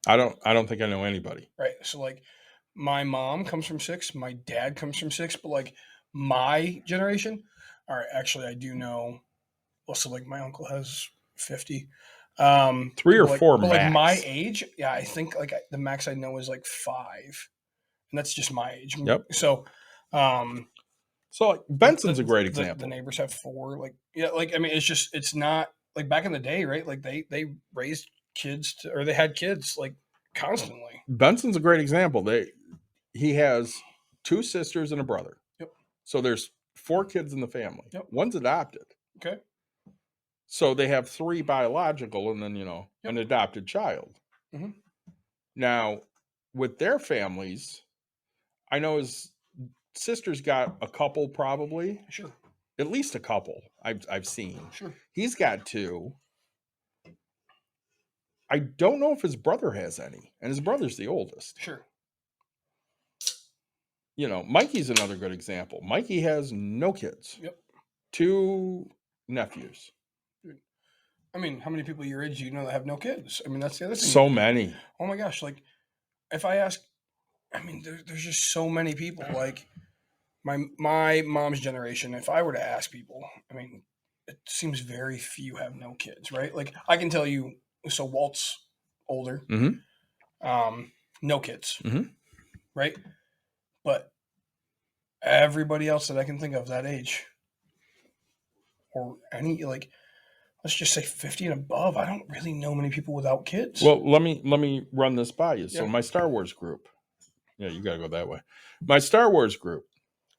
I don't think I know anybody. Right. So like, my mom comes from 6, my dad comes from 6, but like my generation, all right, actually I do know. Well, so like my uncle has 50. 3 or 4 but max. like my age, yeah, I think like the max I know is like 5, and that's just my age. Yep. So, so like Benson's a great example. The neighbors have 4. Like, yeah, like I mean, it's not like back in the day, right? Like they raised kids or they had kids like constantly. Benson's a great example. He has 2 sisters and a brother. Yep. So there's 4 kids in the family. Yep. One's adopted. Okay. So they have 3 biological and then, an adopted child. Mm-hmm. Now, with their families, I know his sister's got a couple probably. Sure. At least a couple I've seen. Sure. He's got 2. I don't know if his brother has any, and his brother's the oldest. Sure. Mikey's another good example. Mikey has no kids. Yep. 2 nephews. I mean, how many people your age do you know that have no kids? I mean, that's the other thing. So many. Oh my gosh! Like, if I ask, I mean, there's just so many people. Like, my mom's generation. If I were to ask people, I mean, it seems very few have no kids, right? Like, I can tell you. So Walt's older. Mm-hmm. No kids. Mm-hmm. Right. But everybody else that I can think of that age, or any like, let's just say 50 and above, I don't really know many people without kids. Well, let me run this by you. So Yeah. my Star Wars group. Yeah, you got to go that way. My Star Wars group.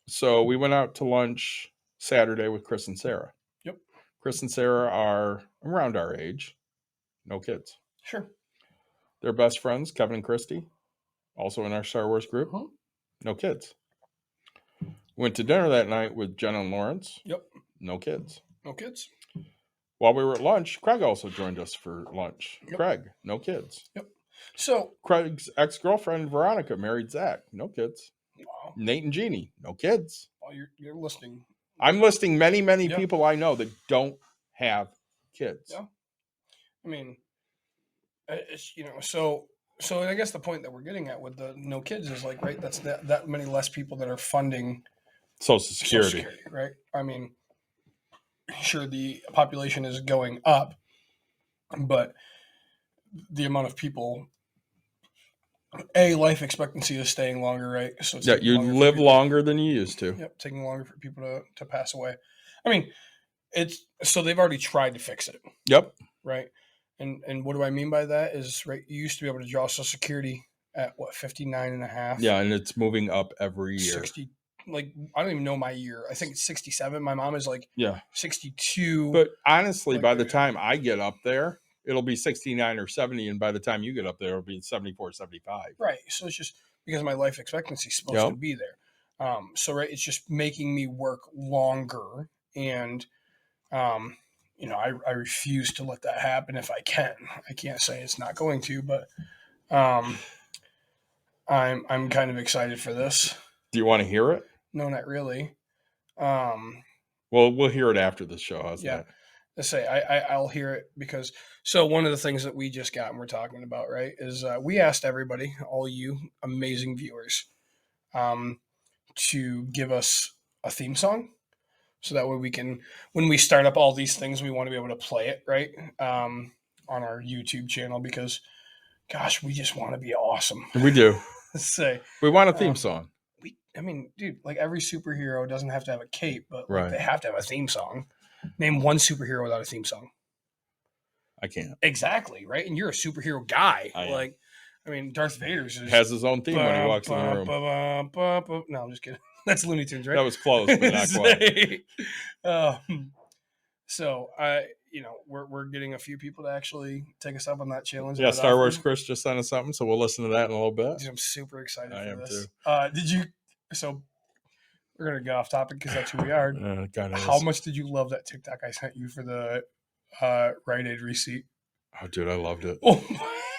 So we went out to lunch Saturday with Chris and Sarah. Yep. Chris and Sarah are around our age. No kids. Sure. They're best friends, Kevin and Christy, also in our Star Wars group. Uh-huh. No kids. Went to dinner that night with Jenna and Lawrence. Yep. No kids. No kids. While we were at lunch, Craig also joined us for lunch. Yep. Craig, no kids. Yep. So Craig's ex-girlfriend, Veronica, married Zach. No kids. wow. Nate and Jeannie, no kids. Well, you're listening. I'm listing many, many Yep. people I know that don't have kids. Yeah. I mean, it's so I guess the point that we're getting at with the no kids is like, right, that's that many less people that are funding Social Social Security. Security, right? I mean, sure, the population is going up, but the amount of people, life expectancy is staying longer, right? So it's Yeah, taking you longer for live people- longer than you used to. Yep, taking longer for people to pass away. I mean, so they've already tried to fix it, Yep. right? And what do I mean by that is, right, you used to be able to draw Social Security at what, 59 and a half? Yeah, and it's moving up every year. 60, like, I don't even know my year. I think it's 67. My mom is like Yeah. 62. But honestly, Like, by the time I get up there, it'll be 69 or 70. And by the time you get up there, it'll be 74, 75. right. So it's just because my life expectancy is supposed to be there. So, right, it's just making me work longer. And, you know, I refuse to let that happen if I can. I can't say it's not going to, but I'm kind of excited for this. Do you want to hear it? No, not really. Well, we'll hear it after the show. How's Yeah. that? Let's say I'll hear it because so one of the things that we just got and we're talking about, right, is we asked everybody, all you amazing viewers, to give us a theme song. So that way we can, when we start up all these things, we want to be able to play it, right, on our YouTube channel because, gosh, we just want to be awesome. We do. Let's say We want a theme song. I mean, dude, like every superhero doesn't have to have a cape, but like, Right. they have to have a theme song. Name one superhero without a theme song. I can't. Exactly, right? And you're a superhero guy. I am. Like, I mean, Darth Vader's Has his own theme when he walks in the room. No, I'm just kidding. That's Looney Tunes, right? That was close, but not quite. So you know, we're getting a few people to actually take us up on that challenge. Yeah, Star Wars Chris just sent us something, so we'll listen to that in a little bit. Dude, I'm super excited I for am this. too. Did you? So we're gonna get off topic because that's who we are. Kinda How is. much did you love that TikTok I sent you for the Rite Aid receipt? Oh, dude, I loved it. Oh,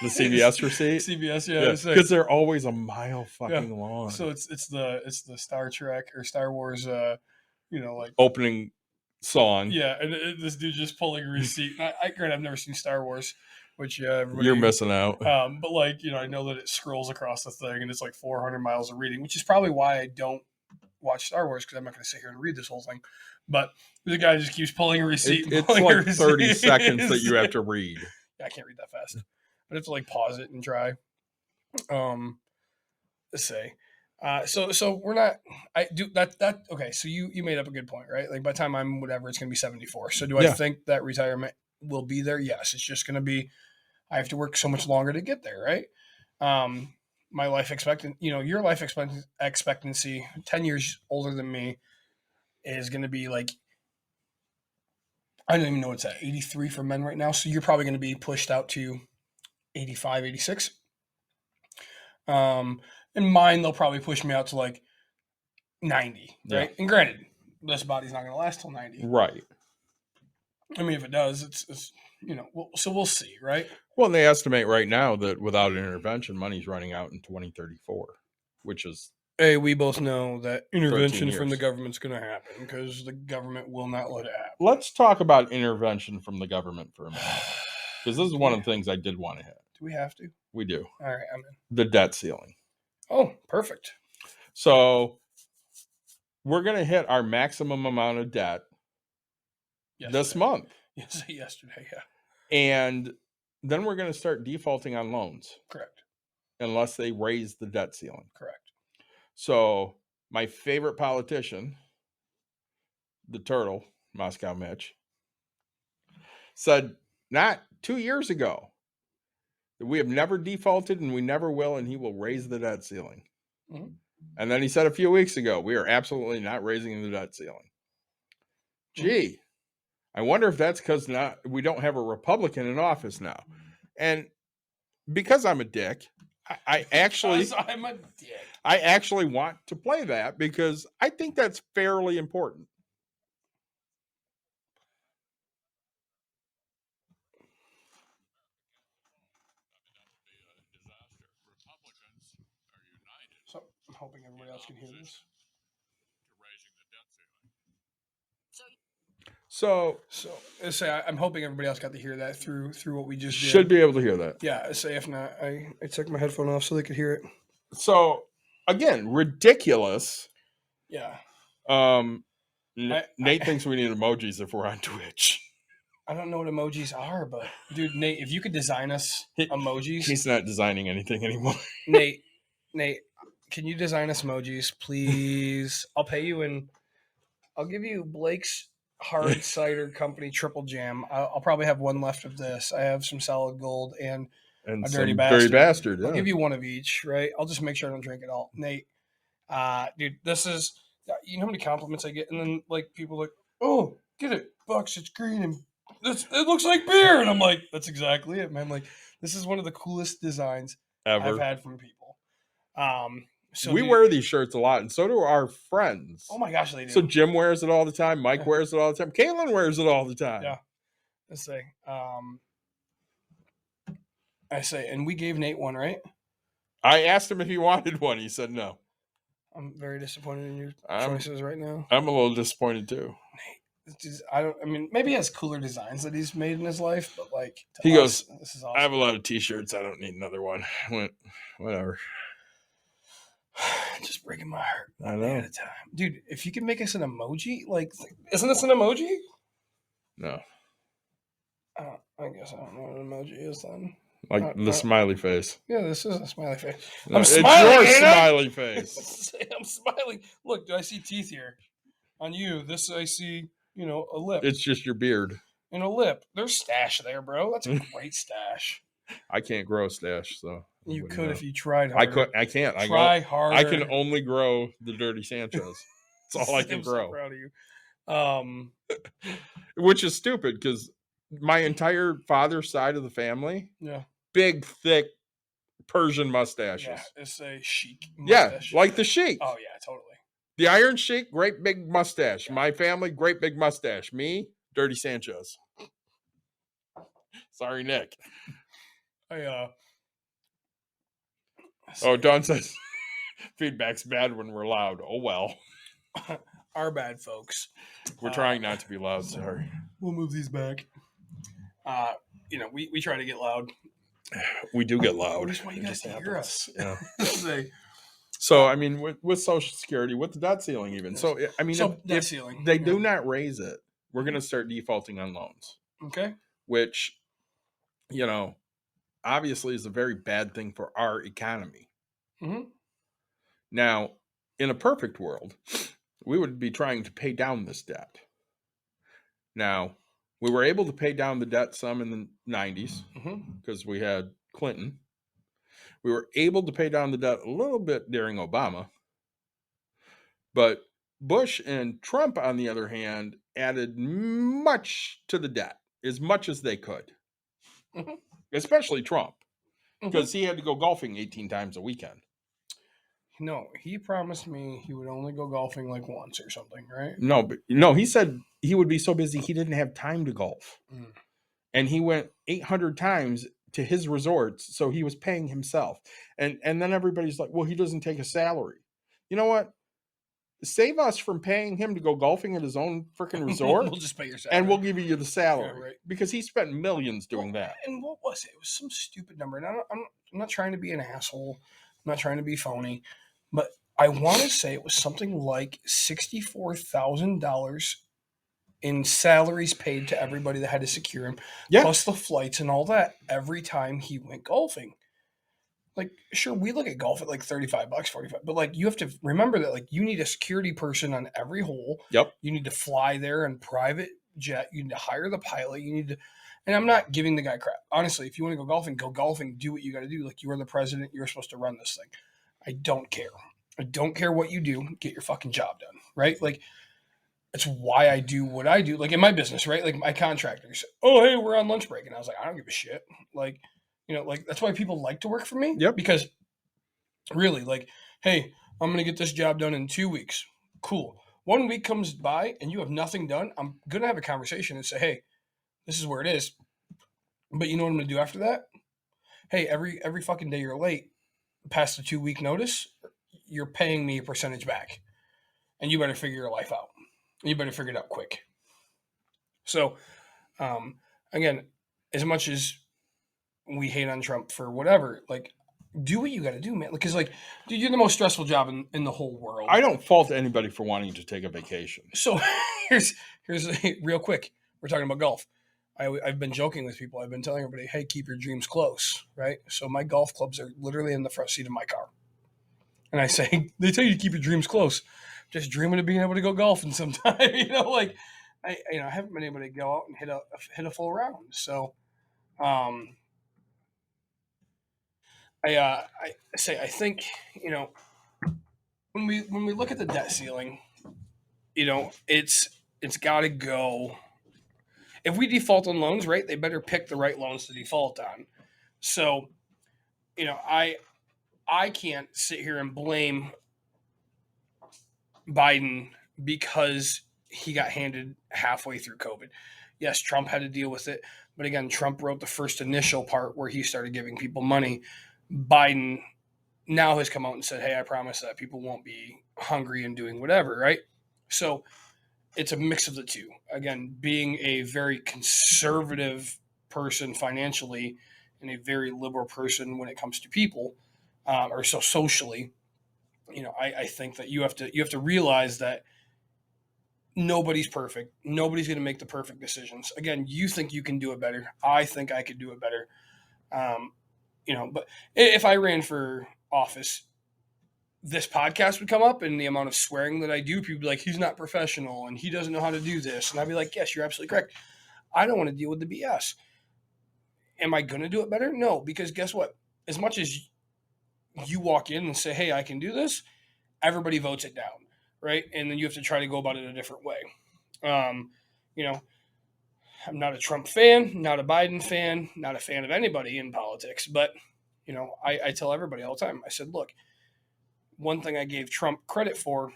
The CBS receipt? CBS, Yeah, it's like- because they're always a mile fucking long. so it's the Star Trek or Star Wars, you know, like Opening song. yeah, and this dude just pulling a receipt. And granted, I've never seen Star Wars, which everybody, You're missing out. but like, you know, I know that it scrolls across the thing and it's like 400 miles of reading, which is probably why I don't watch Star Wars because I'm not going to sit here and read this whole thing. But the guy just keeps pulling a receipt. It's pulling a like 30 receipt. seconds that you have to read. Yeah, I can't read that fast. But I have to like pause it and try. Let's say. So we're not. I do that. Okay. So you made up a good point, right? Like by the time I'm whatever, it's going to be 74. So do I Yeah. think that retirement will be there? Yes. It's just going to be. I have to work so much longer to get there, right? My life expectancy, you know, your life expectancy, 10 years older than me, is going to be like. I don't even know what's at 83 for men right now. So you're probably going to be pushed out to 85, 86. And mine, they'll probably push me out to like 90, right? Yeah. And granted, this body's not going to last till 90. Right. I mean, if it does, it's you know, so we'll see, right? Well, and they estimate right now that without an intervention, money's running out in 2034, which is Hey, we both know that intervention from the years. government's going to happen because the government will not let it happen. Let's talk about intervention from the government for a minute. Because this is one of the things I did want to hit. Do we have to? We do. All right, I'm in. The debt ceiling. Oh, perfect. So we're going to hit our maximum amount of debt this Yesterday. month. Yes, yesterday, yeah. And then we're going to start defaulting on loans Correct. unless they raise the debt ceiling. Correct. So my favorite politician, the turtle, Moscow Mitch, said not 2 years ago that we have never defaulted and we never will, and he will raise the debt ceiling. Mhm. And then he said a few weeks ago, we are absolutely not raising the debt ceiling. Gee, I wonder if that's because we don't have a Republican in office now. And because I'm a dick, I actually Because I'm a dick. I actually want to play that because I think that's fairly important. So I'm hoping everybody else can hear this. So So let's say I'm hoping everybody else got to hear that through what we just did. should be able to hear that. Yeah. Say if not, I took my headphone off so they could hear it. So again, ridiculous. Yeah. Nate thinks we need emojis if we're on Twitch. I don't know what emojis are, but dude, Nate, if you could design us emojis, He's not designing anything anymore. Nate, can you design us emojis, please? I'll pay you and I'll give you Blake's Hard Cider Company Triple Jam. I'll probably have one left of this. I have some Solid Gold and And a some Dirty Dirty Bastard. Bastard. I'll Yeah. give you one of each, right? I'll just make sure I don't drink it all. Nate, dude, this is, you know how many compliments I get? And then, like, people like, oh, get it, Bucks, it's green and it looks like beer. And I'm like, that's exactly it, man. Like, this is one of the coolest designs I've Ever. had from people. So We dude, wear these shirts a lot, and so do our friends. oh my gosh, they do. So Jim wears it all the time. Mike Yeah. wears it all the time. Caitlin wears it all the time. Yeah. I say, and we gave Nate one, right? I asked him if he wanted one. He said no. I'm very disappointed in your I'm- choices right now. I'm a little disappointed too. It's just, I mean, maybe he has cooler designs that he's made in his life, but like, to He us, goes, this is I awesome. have a lot of T-shirts. I don't need another one. I went, whatever. Just breaking my heart I one day know. at a time. Dude, if you can make us an emoji, like, isn't this an emoji? No, I guess I don't know what an emoji is then. like the smiley face. Yeah, this is a smiley face. No, I'm it's smiling, your ain't I? smiley face. I'm smiling. Look, do I see teeth here? On you, this I see, a lip. It's just your beard. And a lip. There's stash there, bro. That's a great stash. I can't grow a stash, so I You wouldn't could know. if you tried I harder. could. I can't. Try harder. I can only grow the Dirty Sanchez. That's all I can I'm so grow. proud of you. Which is stupid because my entire father's side of the family, Yeah. big, thick Persian mustaches. Yeah. It's a chic Yeah, mustache. like the Sheik. Oh yeah, totally. The Iron Sheik, great big mustache. Yeah. My family, great big mustache. Me, Dirty Sanchez. Sorry, Nick. Oh, Don says feedback's bad when we're loud. Oh well. Our bad, folks. We're trying not to be loud. Sorry. We'll move these back. We try to get loud. We do get loud. That's why you It guys just can hear happens. us. Yeah. Say, So I mean, with Social Security, with the debt ceiling, even. So I mean, so if debt ceiling. they do not raise it, we're going to start defaulting on loans, Okay. which, obviously is a very bad thing for our economy. Mm-hmm. Now, in a perfect world, we would be trying to pay down this debt. Now, we were able to pay down the debt some in the 90s Mm-hmm. because we had Clinton. We were able to pay down the debt a little bit during Obama. But Bush and Trump, on the other hand, added much to the debt, as much as they could. Mhm. Especially Trump, because he had to go golfing 18 times a weekend. No, he promised me he would only go golfing like once or something, right? No, he said he would be so busy he didn't have time to golf. Mm. And he went 800 times to his resorts, so he was paying himself. And then everybody's like, well, he doesn't take a salary. You know what? Save us from paying him to go golfing at his own freaking resort, We'll just pay your salary. and we'll give you the salary. Yeah, right. Because he spent millions doing that. And what was it? It was some stupid number. And I'm not trying to be an asshole. I'm not trying to be phony. But I want to say it was something like $64,000 in salaries paid to everybody that had to secure him, Yeah. plus the flights and all that every time he went golfing. Like, sure, we look at golf at like $35, $45, but like you have to remember that like you need a security person on every hole. Yep. You need to fly there in private jet. You need to hire the pilot. You need to, and I'm not giving the guy crap. Honestly, if you want to go golfing, do what you got to do. Like you are the president, you're supposed to run this thing. I don't care. I don't care what you do. Get your fucking job done, right? Like that's why I do what I do. Like in my business, right? Like my contractors. Oh, hey, we're on lunch break, and I was like, I don't give a shit. Like, like that's why people like to work for me. Yep. Because really, like, hey, I'm gonna get this job done in 2 weeks. Cool. 1 week comes by and you have nothing done. I'm gonna have a conversation and say, hey, this is where it is. But you know what I'm gonna do after that? Hey, every fucking day you're late, past the 2 week notice, you're paying me a percentage back. And you better figure your life out. You better figure it out quick. So, again, as much as we hate on Trump for whatever, like, do what you got to do, man. Because, like, dude, you're the most stressful job in the whole world. I don't fault anybody for wanting to take a vacation. So here's real quick. We're talking about golf. I've been joking with people. I've been telling everybody, hey, keep your dreams close, right? So my golf clubs are literally in the front seat of my car. And I say, they tell you to keep your dreams close. Just dreaming of being able to go golfing sometime, like, I haven't been able to go out and hit a full round. So, um, I think when we look at the debt ceiling, it's got to go. If we default on loans, right, they better pick the right loans to default on. So, I can't sit here and blame Biden because he got handed halfway through COVID. Yes, Trump had to deal with it, but again, Trump wrote the first initial part where he started giving people money. Biden now has come out and said, "Hey, I promise that people won't be hungry and doing whatever," right? So it's a mix of the two. Again, being a very conservative person financially and a very liberal person when it comes to people, or so socially, I think that you have to realize that nobody's perfect. Nobody's going to make the perfect decisions. Again, you think you can do it better. I think I could do it better. But if I ran for office, this podcast would come up, and the amount of swearing that I do, people would be like, he's not professional and he doesn't know how to do this. And I'd be like, yes, you're absolutely correct. I don't want to deal with the BS. Am I going to do it better? No, because guess what? As much as you walk in and say, hey, I can do this, everybody votes it down, right? And then you have to try to go about it a different way. I'm not a Trump fan, not a Biden fan, not a fan of anybody in politics, but I tell everybody all the time, I said, look, one thing I gave Trump credit for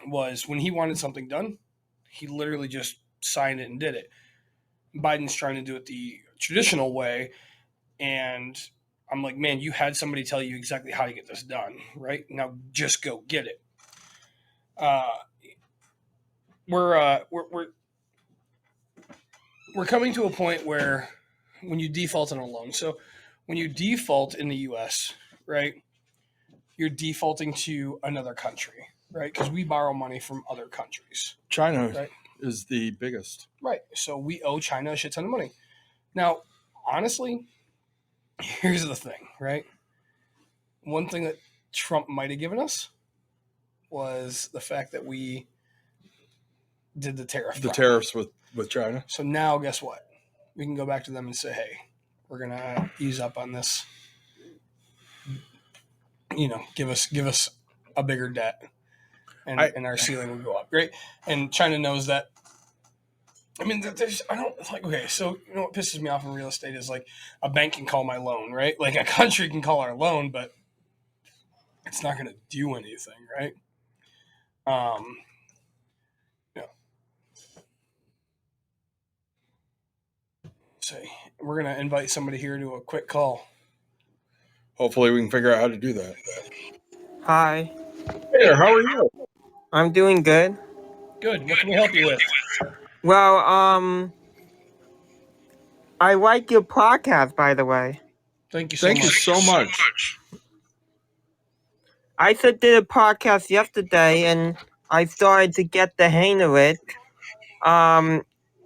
was when he wanted something done, he literally just signed it and did it. Biden's trying to do it the traditional way, and I'm like, man, you had somebody tell you exactly how to get this done, right? Now just go get it. We're coming to a point where when you default on a loan, so when you default in the U.S., right, you're defaulting to another country, right? Because we borrow money from other countries. China right? is the biggest. Right. So we owe China a shit ton of money. Now, honestly, here's the thing, right? One thing that Trump might have given us was the fact that we did the tariff. The tariffs with China. So now, guess what? We can go back to them and say, hey, we're going to ease up on this. Give us a bigger debt, and our ceiling will go up. Great. And China knows that. I mean, okay, so what pisses me off in real estate is like a bank can call my loan, right? Like a country can call our loan, but it's not going to do anything, right? So we're going to invite somebody here to a quick call. Hopefully we can figure out how to do that. Hi. Hey there, how are you? I'm doing good. Good. What can we help you with? Well, I like your podcast, by the way. Thank you so Thank much. you so much. I did a podcast yesterday, and I started to get the hang of it. I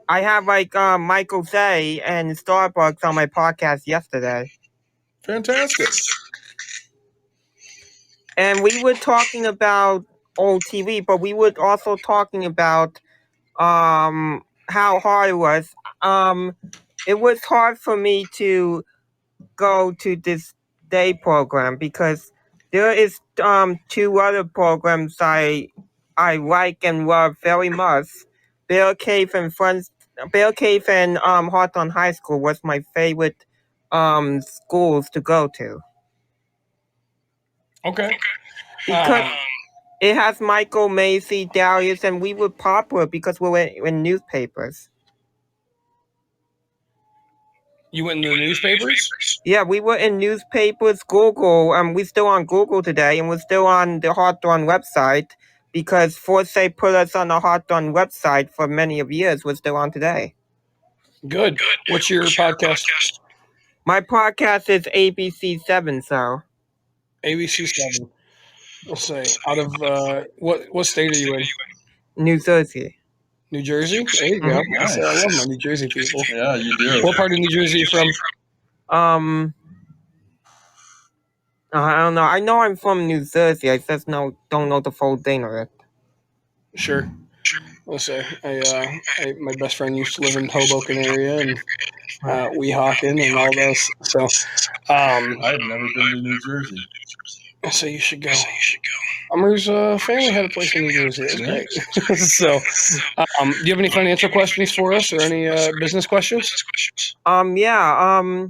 have Michael Zay and Starbucks on my podcast yesterday. Fantastic. And we were talking about old TV, but we were also talking about how hard it was. It was hard for me to go to this day program because there is two other programs I like and love very much. Bear Cave and Hawthorne High School was my favorite schools to go to. Okay. Because it has Michael, Macy, Darius, and we were popular because we were in newspapers. You went in the newspapers? Yeah, we were in newspapers, Google. We're still on Google today, and we're still on the Hawthorne website because Forsyth put us on the Hawthorne website for many of years. We're still on today. Good. What's your podcast? My podcast is ABC7, so. ABC7. We'll say, out of what state are you in? New Jersey. New Jersey? There you go. Nice. I love my New Jersey people. Yeah, you do. What part of New Jersey are you from? I don't know. I know I'm from New Jersey. I just don't know the full thing of it. Sure. Let's say my best friend used to live in Hoboken area and Weehawken and all those. So, I've never been to New Jersey. so you should go. Ummer's family had a place in New Jersey. It was great. So, do you have any financial questions for us or any business questions? Yeah.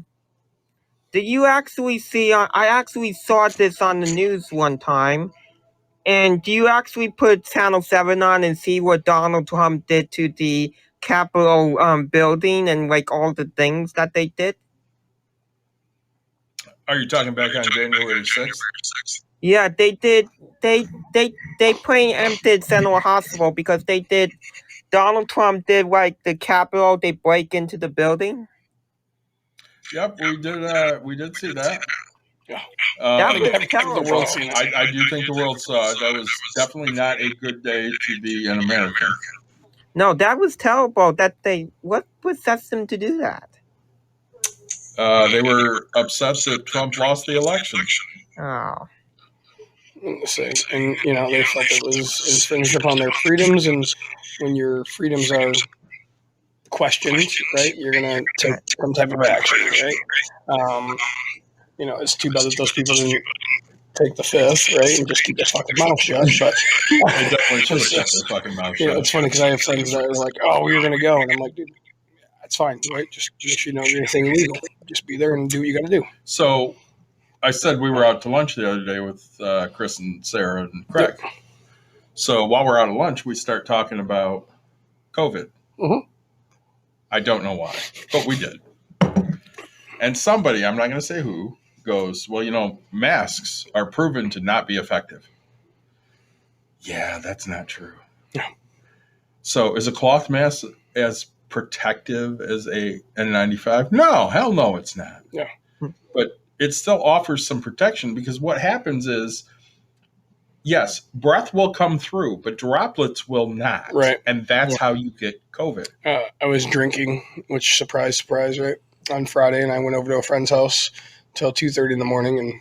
Did you actually see? I actually saw this on the news one time. And do you actually put Channel 7 on and see what Donald Trump did to the Capitol building and like all the things that they did? Are you talking back on January 6th? Yeah, they did. They preempted General Hospital because they did. Donald Trump did like the Capitol. They break into the building. Yep, we did see that. Yeah. That was the terrible. world seen it. I do think the world saw it. That was definitely not a good day to be an American. No, that was terrible. That they what possessed them to do that? They were upset that Trump lost the election. Oh, So, and they felt it was infringed upon their freedoms, and when your freedoms are questioned, right, you're gonna take some type of action, right? It's too bad that those people didn't take the fifth, right, and just keep their fucking mouth shut. But They definitely should have kept their fucking mouth shut. it's funny because I have friends that are like, "Oh, we're gonna go," and I'm like, "Dude, that's fine, right? Just make sure you don't do anything illegal. Just be there and do what you got to do." So I said we were out to lunch the other day with Chris and Sarah and Craig. Yep. So while we're out at lunch, we start talking about COVID. Mhm. I don't know why, but we did. And somebody, I'm not going to say who, goes, well, masks are proven to not be effective. Yeah, that's not true. Yeah. So is a cloth mask as protective as a N95? No, hell no, it's not. Yeah. But it still offers some protection because what happens is, yes, breath will come through, but droplets will not. Right. And that's how you get COVID. I was drinking, which surprise, right, on Friday, and I went over to a friend's house till 2:30 in the morning, and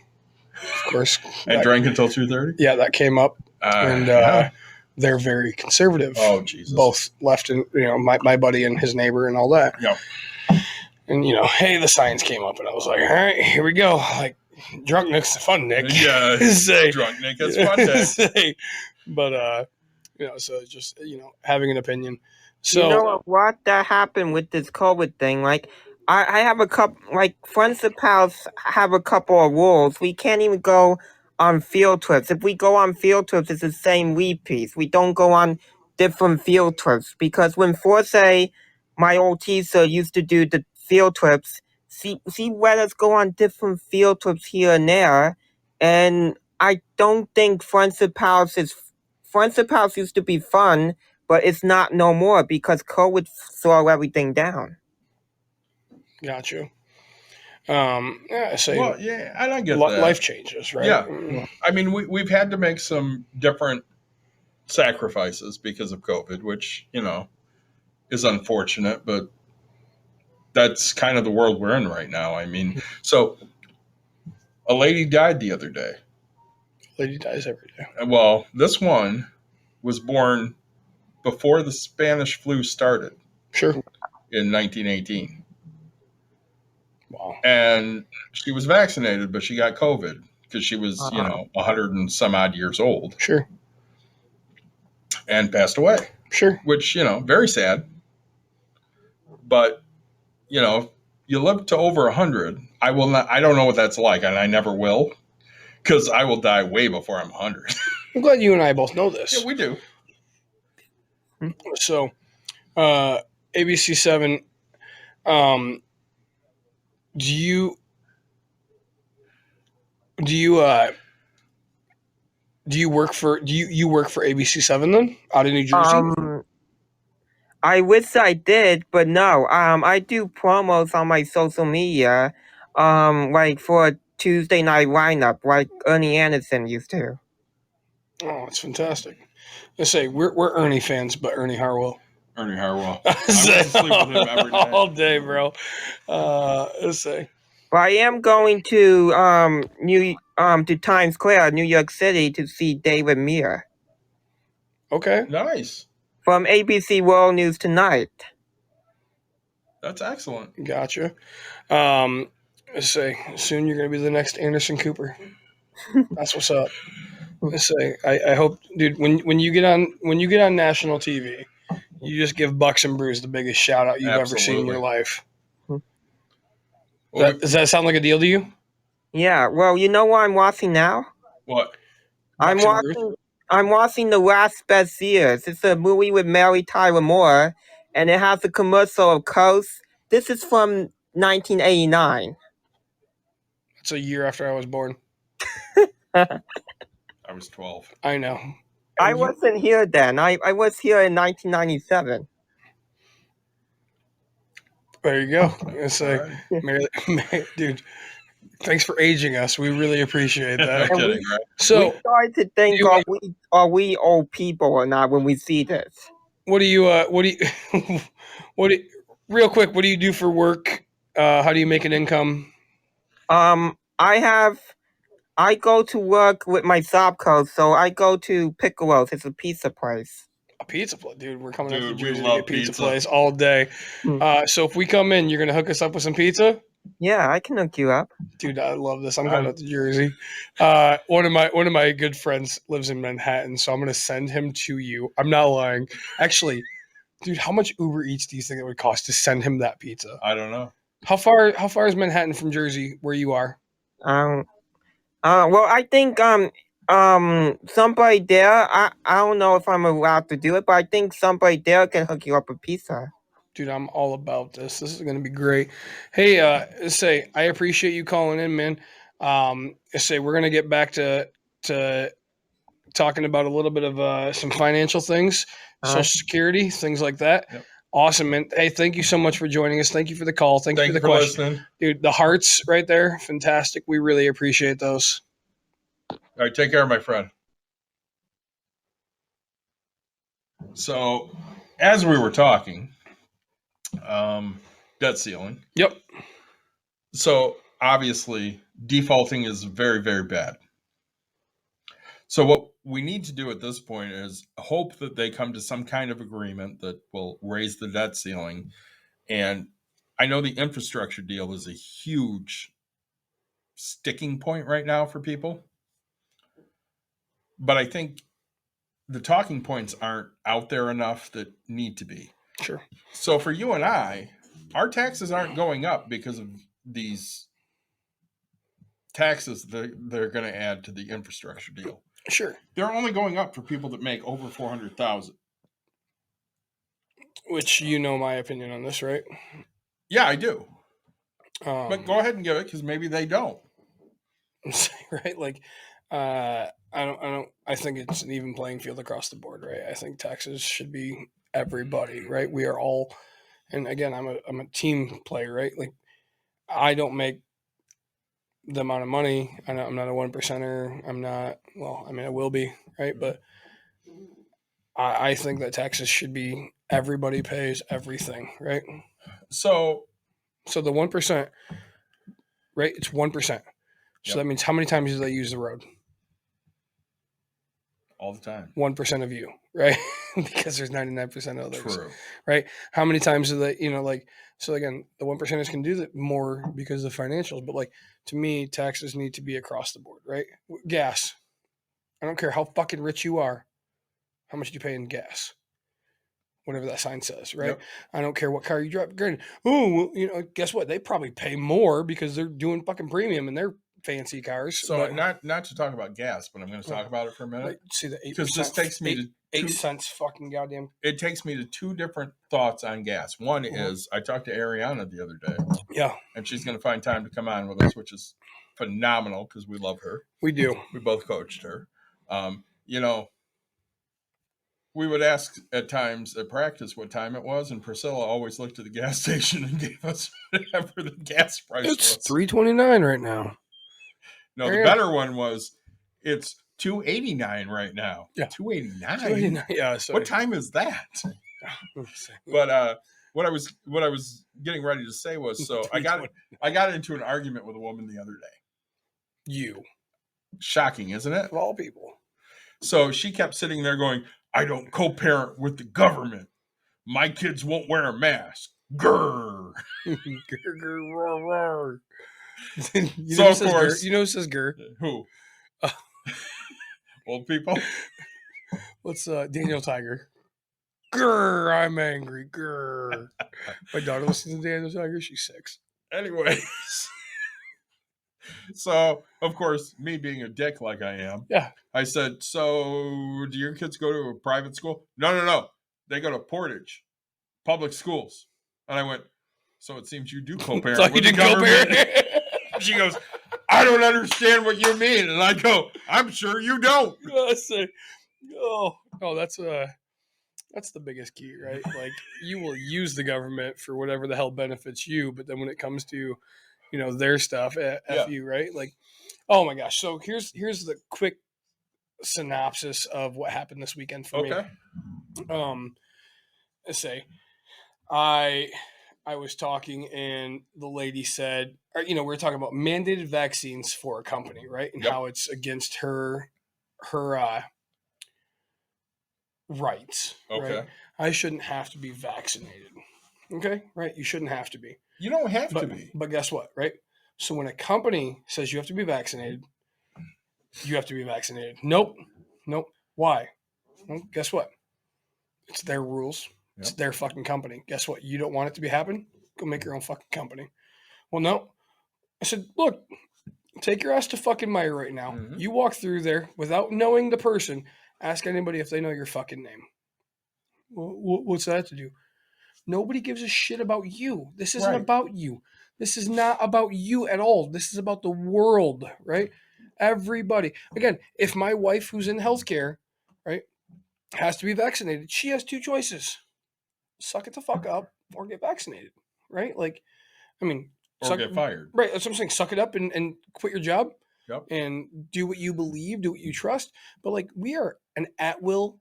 of course, I drank until 2:30. Yeah, that came up, and Yeah. they're very conservative. Oh Jesus! Both left and my buddy and his neighbor and all that. Yep. And hey, the signs came up, and I was like, all right, here we go. Like, drunk Nick's fun, Nick. Yeah, Say, drunk Nick. That's fun day. say, but so just having an opinion. So you know what that happened with this COVID thing? Like, I have a couple, like friends of pals have a couple of rules. We can't even go on field trips. If we go on field trips, it's the same repeats. We don't go on different field trips because when Forte, my old teacher, used to do the field trips, she let us go on different field trips here and there, and I don't think Friends of Pals used to be fun, but it's not no more because COVID slowed everything down. got you. Yeah, so Well, yeah, I don't get that. life changes, right? Yeah. I mean, we've had to make some different sacrifices because of COVID, which, is unfortunate, but that's kind of the world we're in right now. I mean, so a lady died the other day. Lady dies every day. Well, this one was born before the Spanish flu started Sure. in 1918. Wow. And she was vaccinated, but she got COVID because she was, 100 and some odd years old Sure. and passed away, Sure. which, very sad. But, you live to over 100. I will not, I don't know what that's like, and I never will because I will die way before I'm 100. I'm glad you and I both know this. Yeah, we do. So, ABC7, do you work for ABC7 then out in New Jersey? I wish I did, but no. I do promos on my social media, like for a Tuesday night lineup, like Ernie Anderson used to. Oh, that's fantastic. I say we're Ernie fans, but Ernie Harwell. Ernie Harwell. I went to sleep with him every day. All day, bro. Let's say. Well, I am going to to Times Square, New York City, to see David Muir. Okay. Nice. from ABC World News Tonight. That's excellent. Gotcha. Let's say soon you're gonna be the next Anderson Cooper. That's what's up. Let's say I hope, dude, when you get on national TV, you just give Bucks and Brews the biggest shout out you've ever seen in your Absolutely. life. Well, Does that sound like a deal to you? Yeah, well, you know what I'm watching now? what? I'm Bucks and Brews? watching The Last Best Years. It's a movie with Mary Tyler Moore, and it has a commercial of Coast. This is from 1989. It's a year after I was born. I was 12. I know. I And you- wasn't here then. I was here in 1997. There you go. Let's say, All right. dude, thanks for aging us. We really appreciate No that. And kidding, right? So, we started to think, you, are we old people or not when we see this? what do you real quick, what do you do for work? How do you make an income? I go to work with my job code, so I go to Piccolo's. It's a pizza place. A pizza place, dude. We're coming out to Dude, we Jersey to love get pizza pizza. place all day. Mm. So if we come in, you're gonna hook us up with some pizza, Yeah, I can hook you up. dude. I love this. I'm coming out to Jersey. One of my good friends lives in Manhattan, so I'm gonna send him to you. I'm not lying. Actually, dude, how much Uber Eats do you think it would cost to send him that pizza? I don't know. How far is Manhattan from Jersey, where you are? Well, I think somebody there. I don't know if I'm allowed to do it, but I think somebody there can hook you up with pizza. Dude, I'm all about this. This is gonna be great. Hey, say I appreciate you calling in, man. Say we're gonna get back to talking about a little bit of some financial things, Uh-huh. Social Security, things like that. Yep. Awesome, man. Hey, thank you so much for joining us. Thank you for the call. Thank you Thank for you the for question, listening. dude. The hearts right there, fantastic. We really appreciate those. All right, take care, my friend. So, as we were talking, debt ceiling. Yep. So, obviously, defaulting is very, very bad. So, what we need to do at this point is hope that they come to some kind of agreement that will raise the debt ceiling. And I know the infrastructure deal is a huge sticking point right now for people. But I think the talking points aren't out there enough that need to be. Sure. So for you and I, our taxes aren't going up because of these taxes that they're going to add to the infrastructure deal. Sure. They're only going up for people that make over 400,000. Which you know my opinion on this, right? Yeah, I do. Um, But go ahead and give it because maybe they don't. right? Like, I think it's an even playing field across the board, right? I think taxes should be everybody, right? We are all, and again, I'm a team player, right? Like, I don't make the amount of money. I'm not a 1%er. I'm not. Well, I mean, I will be, right? But I think that taxes should be everybody pays everything, right? So So the 1%, right? It's 1%. So Yep. that means how many times do they use the road? all the time. 1% of you, right? Because there's 99% of others, True. right? How many times do they, like, so again, the 1%ers can do that more because of financials, but like, to me, taxes need to be across the board, right? Gas. I don't care how fucking rich you are. How much do you pay in gas? Whatever that sign says, right? Yep. I don't care what car you drive. Granted, oh, well, guess what? They probably pay more because they're doing fucking premium in their fancy cars. So but, not to talk about gas, but I'm going to talk about it for a minute. like, see the 8%. Because this takes me to 8 cents fucking goddamn. it takes me to two different thoughts on gas. One Mhm. is I talked to Ariana the other day, Yeah, and she's going to find time to come on with us, which is phenomenal because we love her. we do. We both coached her. We would ask at times at practice what time it was, and Priscilla always looked at the gas station and gave us whatever the gas price It's was. $3.29 right now. No, the Yeah. better one was it's $2.89 right now. Yeah. $2.89. $2.89. Yeah. So What time is that? But what I was getting ready to say was, so I got into an argument with a woman the other day. you Shocking, isn't it? of all people. So she kept sitting there going, I don't co-parent with the government. My kids won't wear a mask. Grrr. Grr, grr, roar, roar. You So, know who of says course- grr? You know who says grr? Who? Old people? What's Daniel Tiger? Grr, I'm angry. Grr. My daughter listens to Daniel Tiger. She's 6. Anyways. So, of course, me being a dick like I am, Yeah. I said, so do your kids go to a private school? No. They go to Portage, public schools. And I went, so it seems you do co-parent So you with the didn't government. co-parent? She goes, I don't understand what you mean. And I go, I'm sure you don't. I say, oh, that's the biggest key, right? Like, you will use the government for whatever the hell benefits you, but then when it comes to, their stuff, F Yeah. you, right? Like, oh my gosh. So here's the quick synopsis of what happened this weekend for me. Okay. Let's say I was talking and the lady said, we were talking about mandated vaccines for a company, right? And Yep. how it's against her rights. Okay. Right? I shouldn't have to be vaccinated. Okay, right? You shouldn't have to be. You don't have to But, be. but guess what, right? So when a company says you have to be vaccinated, you have to be vaccinated. Nope. Why? Well, guess what? It's their rules. It's Yep. their fucking company. Guess what? You don't want it to be happen? Go make your own fucking company. Well, no. I said, look, take your ass to fucking Meijer right now. Mhm. You walk through there without knowing the person. Ask anybody if they know your fucking name. What's that to do? Nobody gives a shit about you. This isn't Right. about you. This is not about you at all. This is about the world, right? Everybody. Again, if my wife, who's in healthcare, right, has to be vaccinated, she has 2 choices: suck it the fuck up or get vaccinated, right? Like, I mean, Or get fired. right? That's what I'm saying. Suck it up and quit your job. Yep. And do what you believe, do what you trust. But like, we are an at-will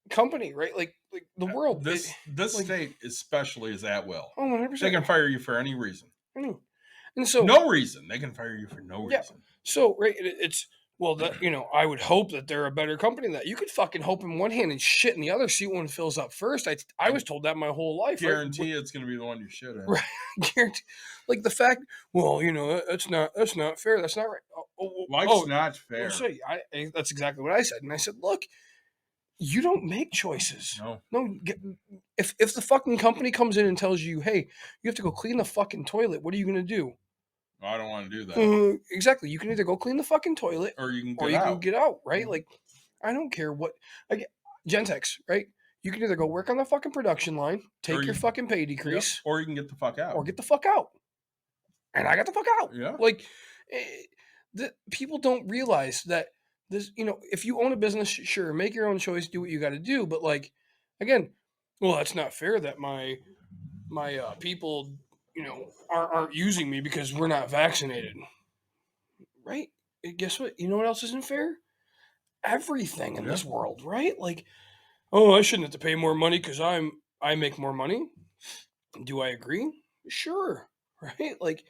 company, right? Like the world. This like- state especially is at will. Oh, 100%. They can fire you for any reason. I know. And so No reason. They can fire you for no Yeah. reason. So right, it's well that I would hope that they're a better company than that. You could fucking hope in one hand and shit in the other. See one fills up first. I was told that my whole life. right? Guarantee it's going to be the one you shit in. Right. Guarantee. Like the fact. Well, that's not fair. That's not right. Life's not fair. Well, say, that's exactly what I said. And I said, look, you don't make choices. No. If the fucking company comes in and tells you, hey, you have to go clean the fucking toilet, what are you gonna do? I don't want to do that. Exactly. You can either go clean the fucking toilet Or you can get or you out. can get out, right? Mhm. Like, I don't care what. Like, Gentex, right? You can either go work on the fucking production line, take Or your you- fucking pay Yep. decrease, Or you can get the fuck out. or get the fuck out. And I got the fuck out. Yeah. Like, the people don't realize that this, if you own a business, sure, make your own choice, do what you got to do. But like, again, well, that's not fair that my people, aren't using me because we're not vaccinated, right? And guess what? You know what else isn't fair? Everything in this world, right? Like, oh, I shouldn't have to pay more money because I make more money. Do I agree? Sure, right? Like,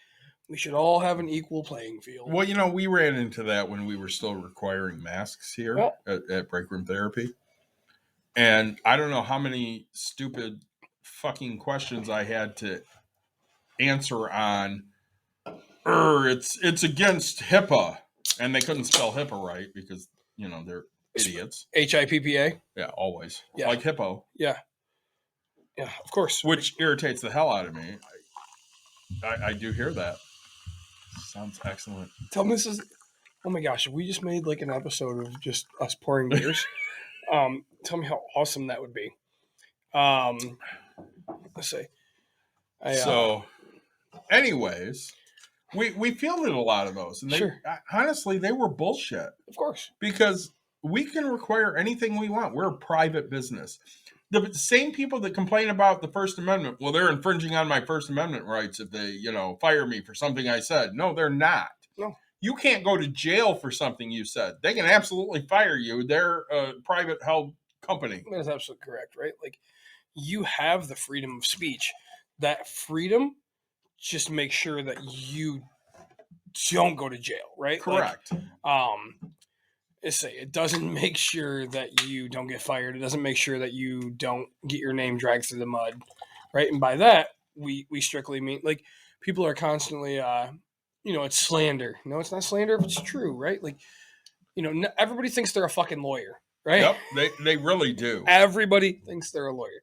we should all have an equal playing field. Well, we ran into that when we were still requiring masks here Yeah. at Break Room Therapy. And I don't know how many stupid fucking questions I had to answer on, it's against HIPAA. And they couldn't spell HIPAA right because, they're idiots. HIPPA. Yeah, always. Yeah. Like hippo, Yeah, of course. which irritates the hell out of me. I do hear that. Sounds excellent. Tell me this is. Oh my gosh, if we just made like an episode of just us pouring beers. Tell me how awesome that would be. Let's see. So, anyways, we fielded a lot of those, and Sure. honestly, they were bullshit Of course. because we can require anything we want. We're a private business. The same people that complain about the First Amendment, well, they're infringing on my First Amendment rights if they, fire me for something I said. No, they're not. No. You can't go to jail for something you said. They can absolutely fire you. They're a private held company. That's absolutely correct, right? Like, you have the freedom of speech. That freedom, just make sure that you don't go to jail, right? Correct. Like, it doesn't make sure that you don't get fired. It doesn't make sure that you don't get your name dragged through the mud, right? And by that, we strictly mean like people are constantly, it's slander. No, it's not slander if it's true, right? Like, everybody thinks they're a fucking lawyer, right? Yep, they really do. Everybody thinks they're a lawyer.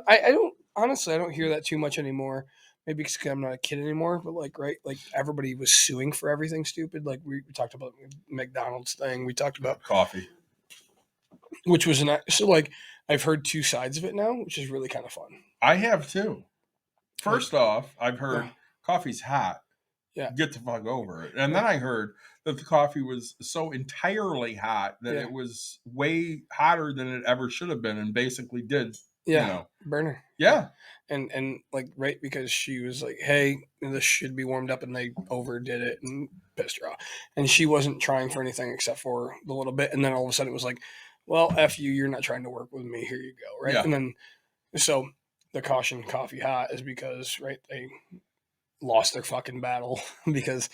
I don't honestly, I don't hear that too much anymore. Maybe because I'm not a kid anymore, but like everybody was suing for everything stupid. Like we talked about McDonald's thing. We talked about Coffee. which was so like I've heard two sides of it now, which is really kind of fun. I have too. First off, I've heard Yeah. coffee's hot. Yeah. Get the fuck over it. And then I heard that the coffee was so entirely hot that Yeah. it was way hotter than it ever should have been, and basically did. Yeah, burner. Yeah. And like right because she was like, hey, this should be warmed up, and they overdid it and pissed her off. And she wasn't trying for anything except for the little bit. And then all of a sudden it was like, well, F you, you're not trying to work with me. Here you go. Right. Yeah. And then so the caution coffee hot is because they lost their fucking battle because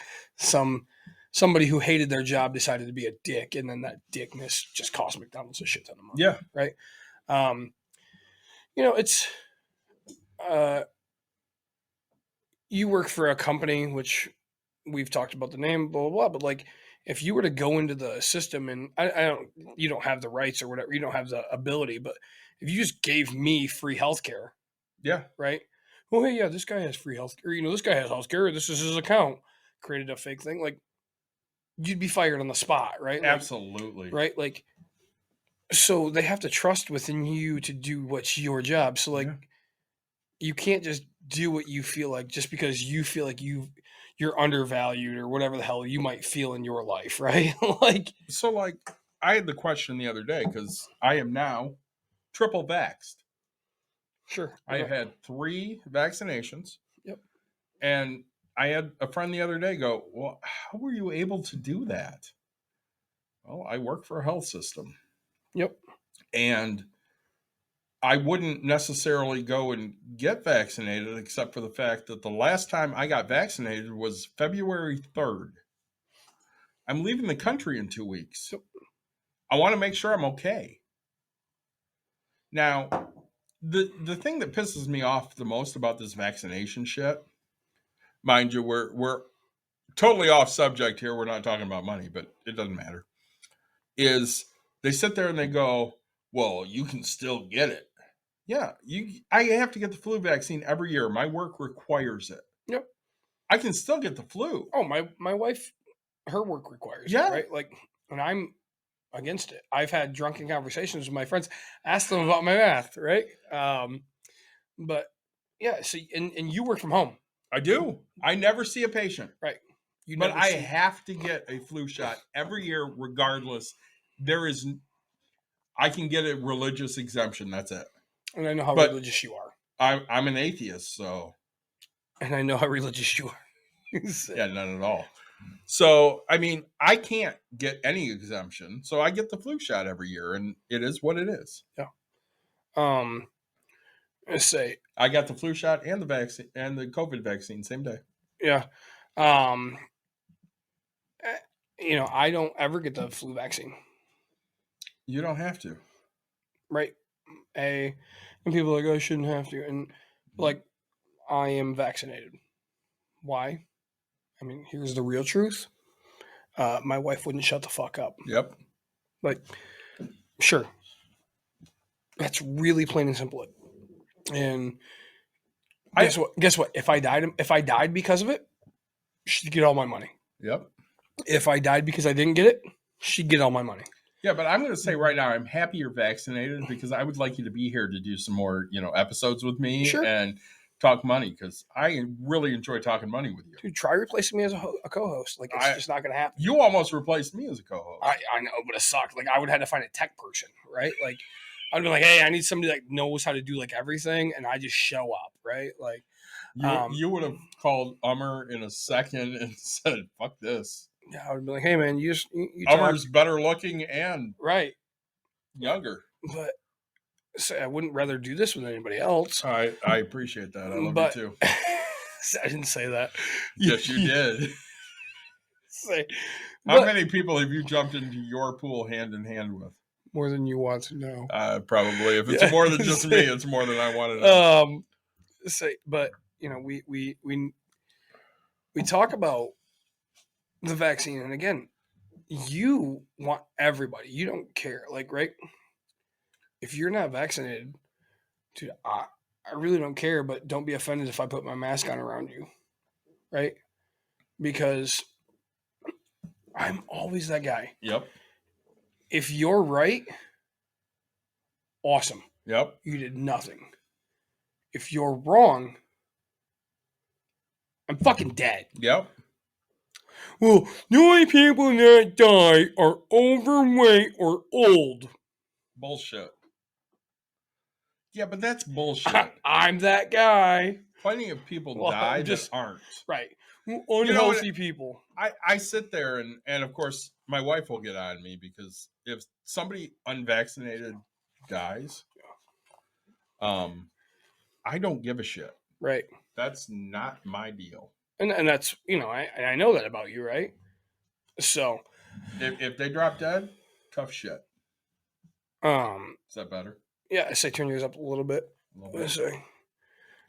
somebody who hated their job decided to be a dick, and then that dickness just cost McDonald's a shit ton of money. Yeah. Right. It's you work for a company, which we've talked about the name, blah, blah, blah. But like, if you were to go into the system and you don't have the rights or whatever, you don't have the ability, but if you just gave me free healthcare, Yeah. right? Oh, hey, yeah, this guy has free healthcare. This guy has healthcare. This is his account. Created a fake thing. Like, you'd be fired on the spot, right? Like, Absolutely. right? Like, so they have to trust within you to do what's your job. So like, Yeah. you can't just do what you feel like just because you feel like you're undervalued or whatever the hell you might feel in your life, right? Like, So, like, I had the question the other day because I am now triple vaxxed. sure. I have had 3 vaccinations. Yep. And I had a friend the other day go, well, how were you able to do that? Well, I work for a health system. Yep. And I wouldn't necessarily go and get vaccinated except for the fact that the last time I got vaccinated was February 3rd. I'm leaving the country in 2 weeks. I want to make sure I'm okay. Now, the thing that pisses me off the most about this vaccination shit, mind you, we're totally off subject here. We're not talking about money, but it doesn't matter. Is they sit there and they go, well, you can still get it. Yeah, I have to get the flu vaccine every year. My work requires it. Yep. I can still get the flu. Oh, my wife, her work requires Yeah. it, right? Like, and I'm against it. I've had drunken conversations with my friends, ask them about my math, right? But yeah, so and you work from home, I do. I never see a patient. right? You But never I see- have to get a flu shot every year, regardless. I can get a religious exemption. That's it. and I know how but- religious you are, I'm an atheist, so and I know how religious you are. So- yeah, none at all. So I mean, I can't get any exemption, so I get the flu shot every year, and it is what it is. Let's say, I got the flu shot and the vaccine and the COVID vaccine same day. yeah. I don't ever get the flu vaccine, You don't have to. right? And people are like, I shouldn't have to. And like, I am vaccinated. Why? I mean, here's the real truth. My wife wouldn't shut the fuck up. Yep. Like, sure. That's really plain and simple. And guess what? If I died because of it, she'd get all my money. Yep. If I died because I didn't get it, she'd get all my money. Yeah, but I'm going to say right now, I'm happy you're vaccinated because I would like you to be here to do some more, episodes with me Sure. and talk money because I really enjoy talking money with you. Dude, try replacing me as a co-host. Like, it's just not going to happen. You almost replaced me as a co-host. I know, but it sucked. Like, I would have had to find a tech person, right? Like, I'd be like, hey, I need somebody that knows how to do like everything, and I just show up, right? Like, You would have called Ummer in a second and said, fuck this. yeah, I would be like, hey, man, you talk, Ummer's better looking and right? younger. But so I wouldn't rather do this with anybody else. I appreciate that. I love But- you too. I didn't say that. Yes, you did. Say, How But- many people have you jumped into your pool hand in hand with? More than you want to know. Probably. If it's Yeah. more than just me, it's more than I want to know. But we talk about the vaccine, and again, you want everybody. You don't care, like, right? If you're not vaccinated, dude, I really don't care. But don't be offended if I put my mask on around you, right? Because I'm always that guy. Yep. If you're right, awesome. Yep. You did nothing. If you're wrong, I'm fucking dead. Yep. Well, the only people that die are overweight or old. Bullshit. Yeah, but that's bullshit. I'm that guy. Plenty of people Well, die just- that aren't. Right. know Unhealthy people. I sit there and of course my wife will get on me because if somebody unvaccinated dies, I don't give a shit. Right. That's not my deal. And that's, I know that about you, right? So, If they drop dead, tough shit. Is that better? yeah, I say turn yours up a little bit. A little Let's bit. see.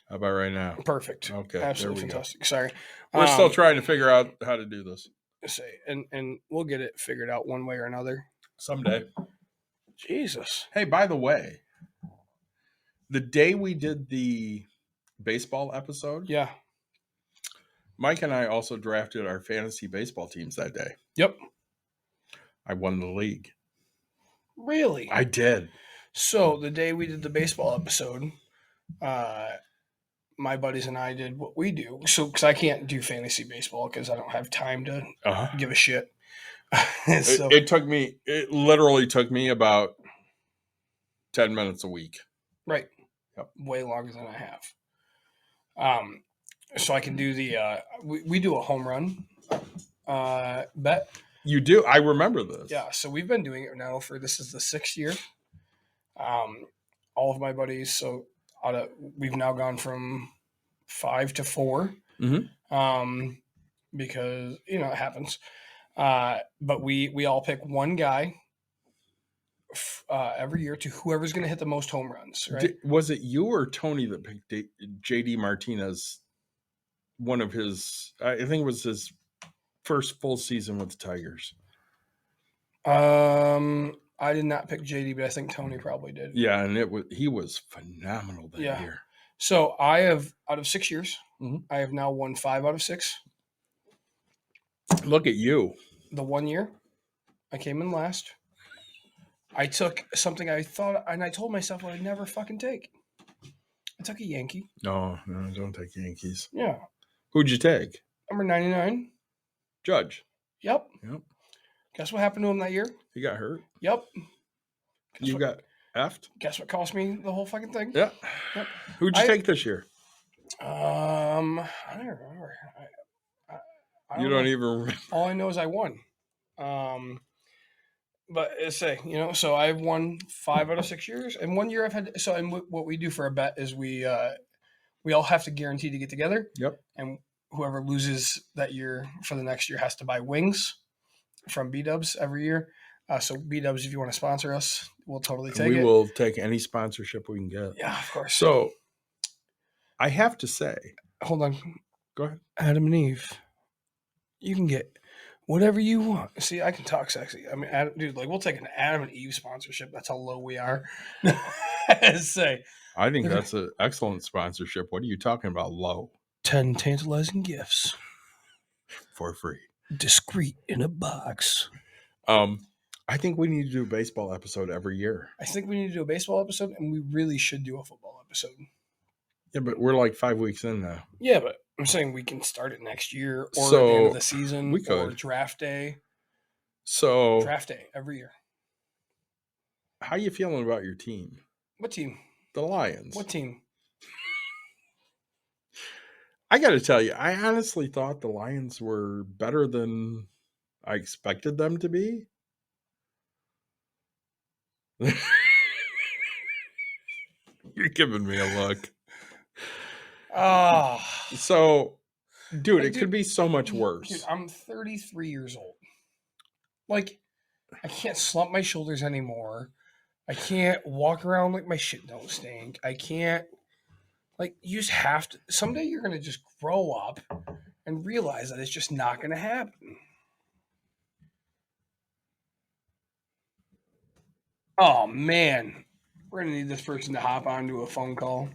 How about right now? Perfect. Okay, Absolutely there we go. fantastic. Sorry. We're still trying to figure out how to do this Say, and we'll get it figured out one way or another. someday. Jesus. Hey, by the way, the day we did the baseball episode, Yeah. Mike and I also drafted our fantasy baseball teams that day. Yep. I won the league. Really? I did. So the day we did the baseball episode, my buddies and I did what we do. So because I can't do fantasy baseball because I don't have time to Uh-huh. give a shit. So It literally took me about 10 minutes a week. right, Yep. way longer than I have. So I can do the we do a home run bet. You do? I remember this. Yeah, so we've been doing it now this is the 6th year. All of my buddies, so we've now gone from 5 to 4. Mhm. Because it happens. But we all pick one guy every year to whoever's going to hit the most home runs, right? Was it you or Tony that picked JD Martinez? One of his, I think it was his first full season with the Tigers. I did not pick JD, but I think Tony probably did. Yeah, and he was phenomenal that Yeah. year. So I have, out of 6 years, Mhm. I have now won 5 out of 6. Look at you. The 1 year, I came in last. I took something I thought, and I told myself I would never fucking take. I took a Yankee. No, don't take Yankees. Yeah. Who'd you take? Number 99. Judge. Yep. Yep. Guess what happened to him that year? He got hurt. Yep. Guess You what, got effed. Guess what cost me the whole fucking thing? Yeah. Yep. Who'd you I- take this year? I don't remember. I You know. don't even remember. All I know is I won. But so I've won 5 out of 6 years, and 1 year I've had. So, and what we do for a bet is we all have to guarantee to get together. Yep. And whoever loses that year for the next year has to buy wings from B-Dubs every year. So B-Dubs, if you want to sponsor us, we'll totally take We it. will take any sponsorship we can get. Yeah, of course. So I have to say, Hold on. go ahead. Adam and Eve, you can get whatever you want. See, I can talk sexy. I mean, dude, like we'll take an Adam and Eve sponsorship. That's how low we are. Say I think that's an excellent sponsorship. What are you talking about? Low 10 tantalizing gifts, for free. discreet in a box. I think we need to do a baseball episode every year. I think we need to do a baseball episode, and we really should do a football episode. Yeah, but we're like 5 weeks in now. Yeah, but I'm saying we can start it next year or at the So, end of the season we or could. draft day. So Draft day every year. how you feeling about your team? What team? The Lions. What team? I got to tell you, I honestly thought the Lions were better than I expected them to be. You're giving me a look. Ah. So, dude, it Dude, could be so much Dude, worse. I'm 33 years old. Like, I can't slump my shoulders anymore. I can't walk around like my shit don't stink. I can't. Like, you just have to. Someday you're gonna just grow up and realize that it's just not gonna happen. Oh man, we're gonna need this person to hop onto a phone call.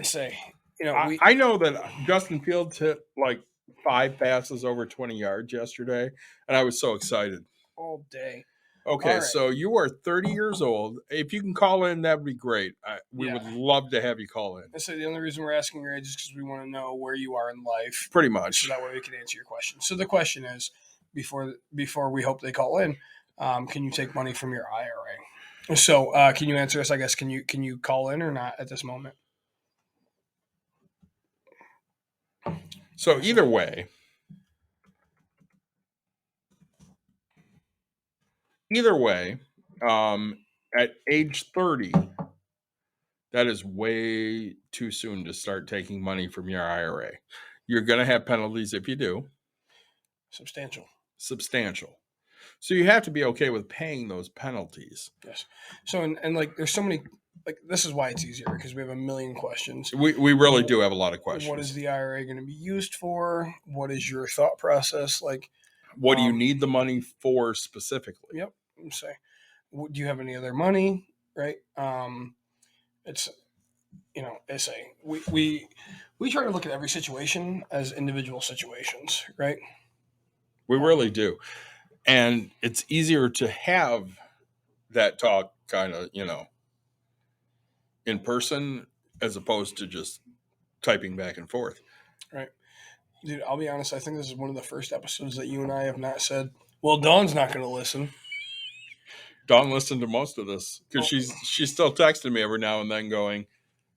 Say, I know that Justin Fields hit like 5 passes over 20 yards yesterday, and I was so excited. all day. Okay, All right. so you are 30 years old. If you can call in, that would be great. We would love to have you call in. I say the only reason we're asking your age is because we want to know where you are in life, Pretty much. so that way we can answer your question. So the question is, before we hope they call in, can you take money from your IRA? So can you answer us? I guess can you call in or not at this moment? So either way, at age 30, that is way too soon to start taking money from your IRA. You're going to have penalties if you do. Substantial. So you have to be okay with paying those penalties. Yes. So and like there's so many, like this is why it's easier because we have a million questions. We really do have a lot of questions. What is the IRA going to be used for? What is your thought process? Like, what do you need the money for specifically? Yep. I'm saying, do you have any other money? Right. It's, it's we try to look at every situation as individual situations, right? We really do. And it's easier to have that talk kind of, in person as opposed to just typing back and forth. Right. Dude, I'll be honest. I think this is one of the first episodes that you and I have not said, well, Dawn's not going to listen. Dawn listened to most of this because she's still texting me every now and then going,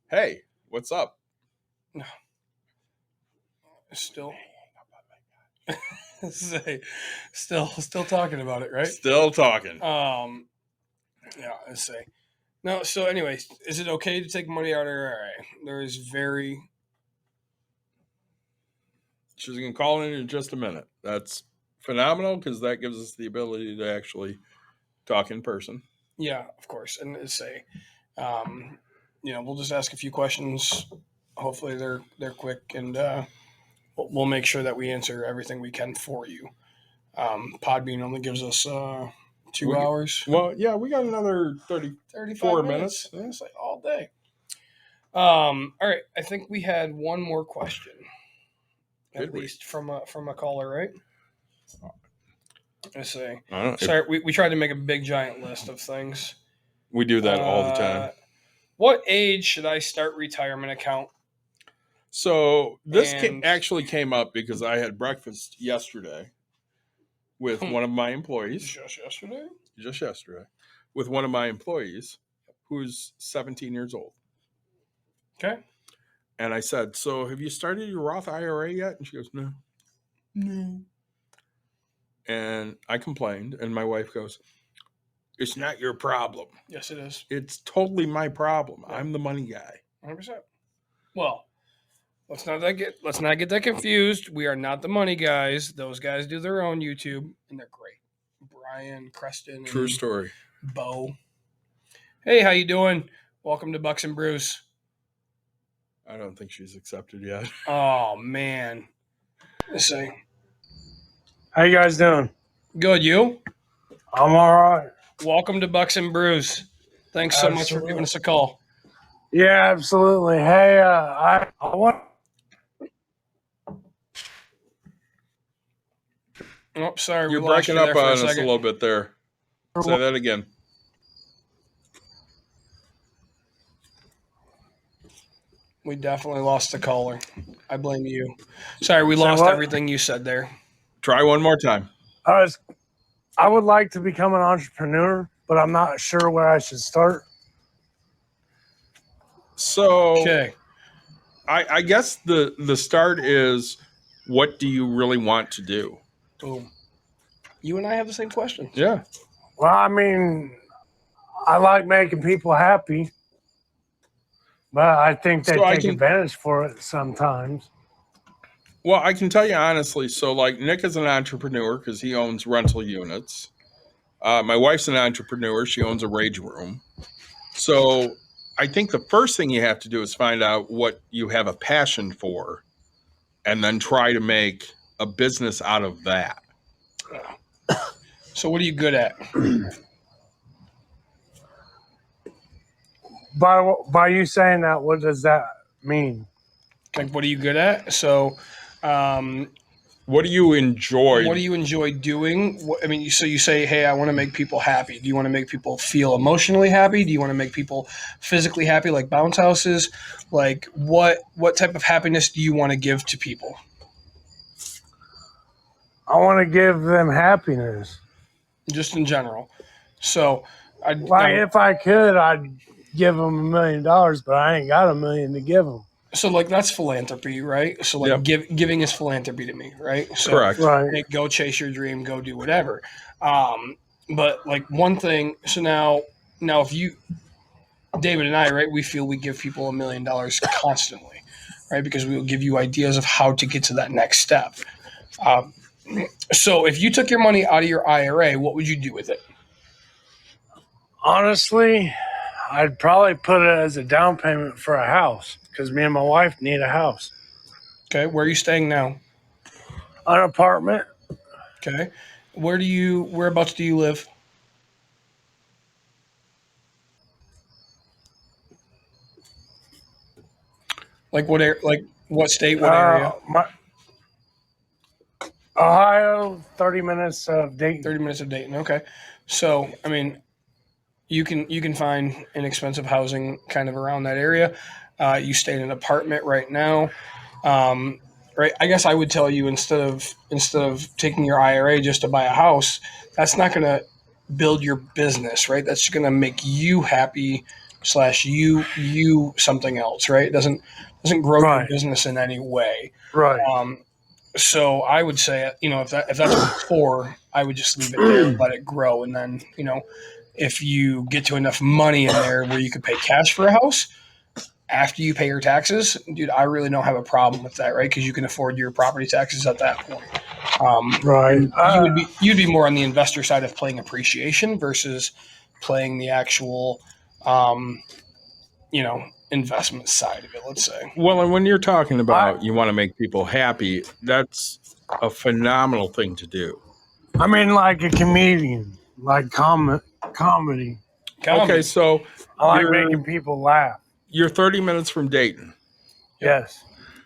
hey, what's up? No. Still talking about it, right? Still talking. Yeah, let's say. No, so anyways, is it okay to take money out of her IRA? There is She's going to call in just a minute. That's phenomenal because that gives us the ability to actually talk in person. Yeah, of course. And let's say, we'll just ask a few questions. Hopefully they're quick and we'll make sure that we answer everything we can for you. Podbean only gives us 2 hours. Well, yeah, we got another 34 minutes. Yeah, it's like all day. All right. I think we had one more question. At least from a caller, right? I say. Sorry, we tried to make a big giant list of things. We do that all the time. What age should I start retirement account? So this actually came up because I had breakfast yesterday with one of my employees. Just yesterday? With one of my employees who's 17 years old. Okay. And I said, so have you started your Roth IRA yet? And she goes, no. And I complained, and my wife goes, it's not your problem. Yes, it is. It's totally my problem. Yeah. I'm the money guy. 100%. Well, let's not get that confused. We are not the money guys. Those guys do their own YouTube, and they're great. Brian, Creston, True story. Bo. Hey, how you doing? Welcome to Bucks and Brews. I don't think she's accepted yet. Oh man. Let's see. How you guys doing? Good, you? I'm all right. Welcome to Bucks and Brews. Thanks so much for giving us a call. Yeah, absolutely. Hey, I want. Oh, sorry. You're breaking up on us a little bit there. Say that again. We definitely lost the caller. I blame you. Sorry, we lost everything you said there. Try one more time. I would like to become an entrepreneur, but I'm not sure where I should start. So, okay. I guess the start is, what do you really want to do? Boom. You and I have the same question. Yeah. Well, I mean, I like making people happy, but I think they take advantage for it sometimes. Well, I can tell you honestly. So, like, Nick is an entrepreneur because he owns rental units. My wife's an entrepreneur. She owns a rage room. So, I think the first thing you have to do is find out what you have a passion for and then try to make a business out of that. So what are you good at? By you saying that, what does that mean? Like, what are you good at? So, What do you enjoy? what do you enjoy doing? I mean, so you say, hey, I want to make people happy. Do you want to make people feel emotionally happy? Do you want to make people physically happy, like bounce houses? Like, what type of happiness do you want to give to people? I want to give them happiness. Just in general. So, If I could, I'd give them $1 million, but I ain't got $1 million to give them. so like that's philanthropy, right? So like giving is philanthropy to me, right? So, Correct. Right. like, go chase your dream, go do whatever. But like one thing, so now if you, David and I, right, we feel we give people $1 million constantly, right? Because we will give you ideas of how to get to that next step. So if you took your money out of your IRA, what would you do with it? Honestly, I'd probably put it as a down payment for a house because me and my wife need a house. Okay, where are you staying now? An apartment. Okay, whereabouts do you live? Like what state, what area? Ohio, 30 minutes of Dayton. 30 minutes of Dayton. Okay, so I mean, you can find inexpensive housing kind of around that area. You stay in an apartment right now, right? I guess I would tell you instead of taking your IRA just to buy a house, that's not going to build your business, right? That's going to make you happy / you something else, right? It doesn't grow your business in any way, Right. So I would say, if that's what it's for, I would just leave it there, let it grow, and then if you get to enough money in there where you could pay cash for a house after you pay your taxes, dude, I really don't have a problem with that, right? Because you can afford your property taxes at that point. Right. You'd be more on the investor side of playing appreciation versus playing the actual, investment side of it, let's say. Well, and when you're talking about you want to make people happy, that's a phenomenal thing to do. I mean, like a comedian, like comedy. Okay, so I like making people laugh. You're 30 minutes from Dayton. Yes.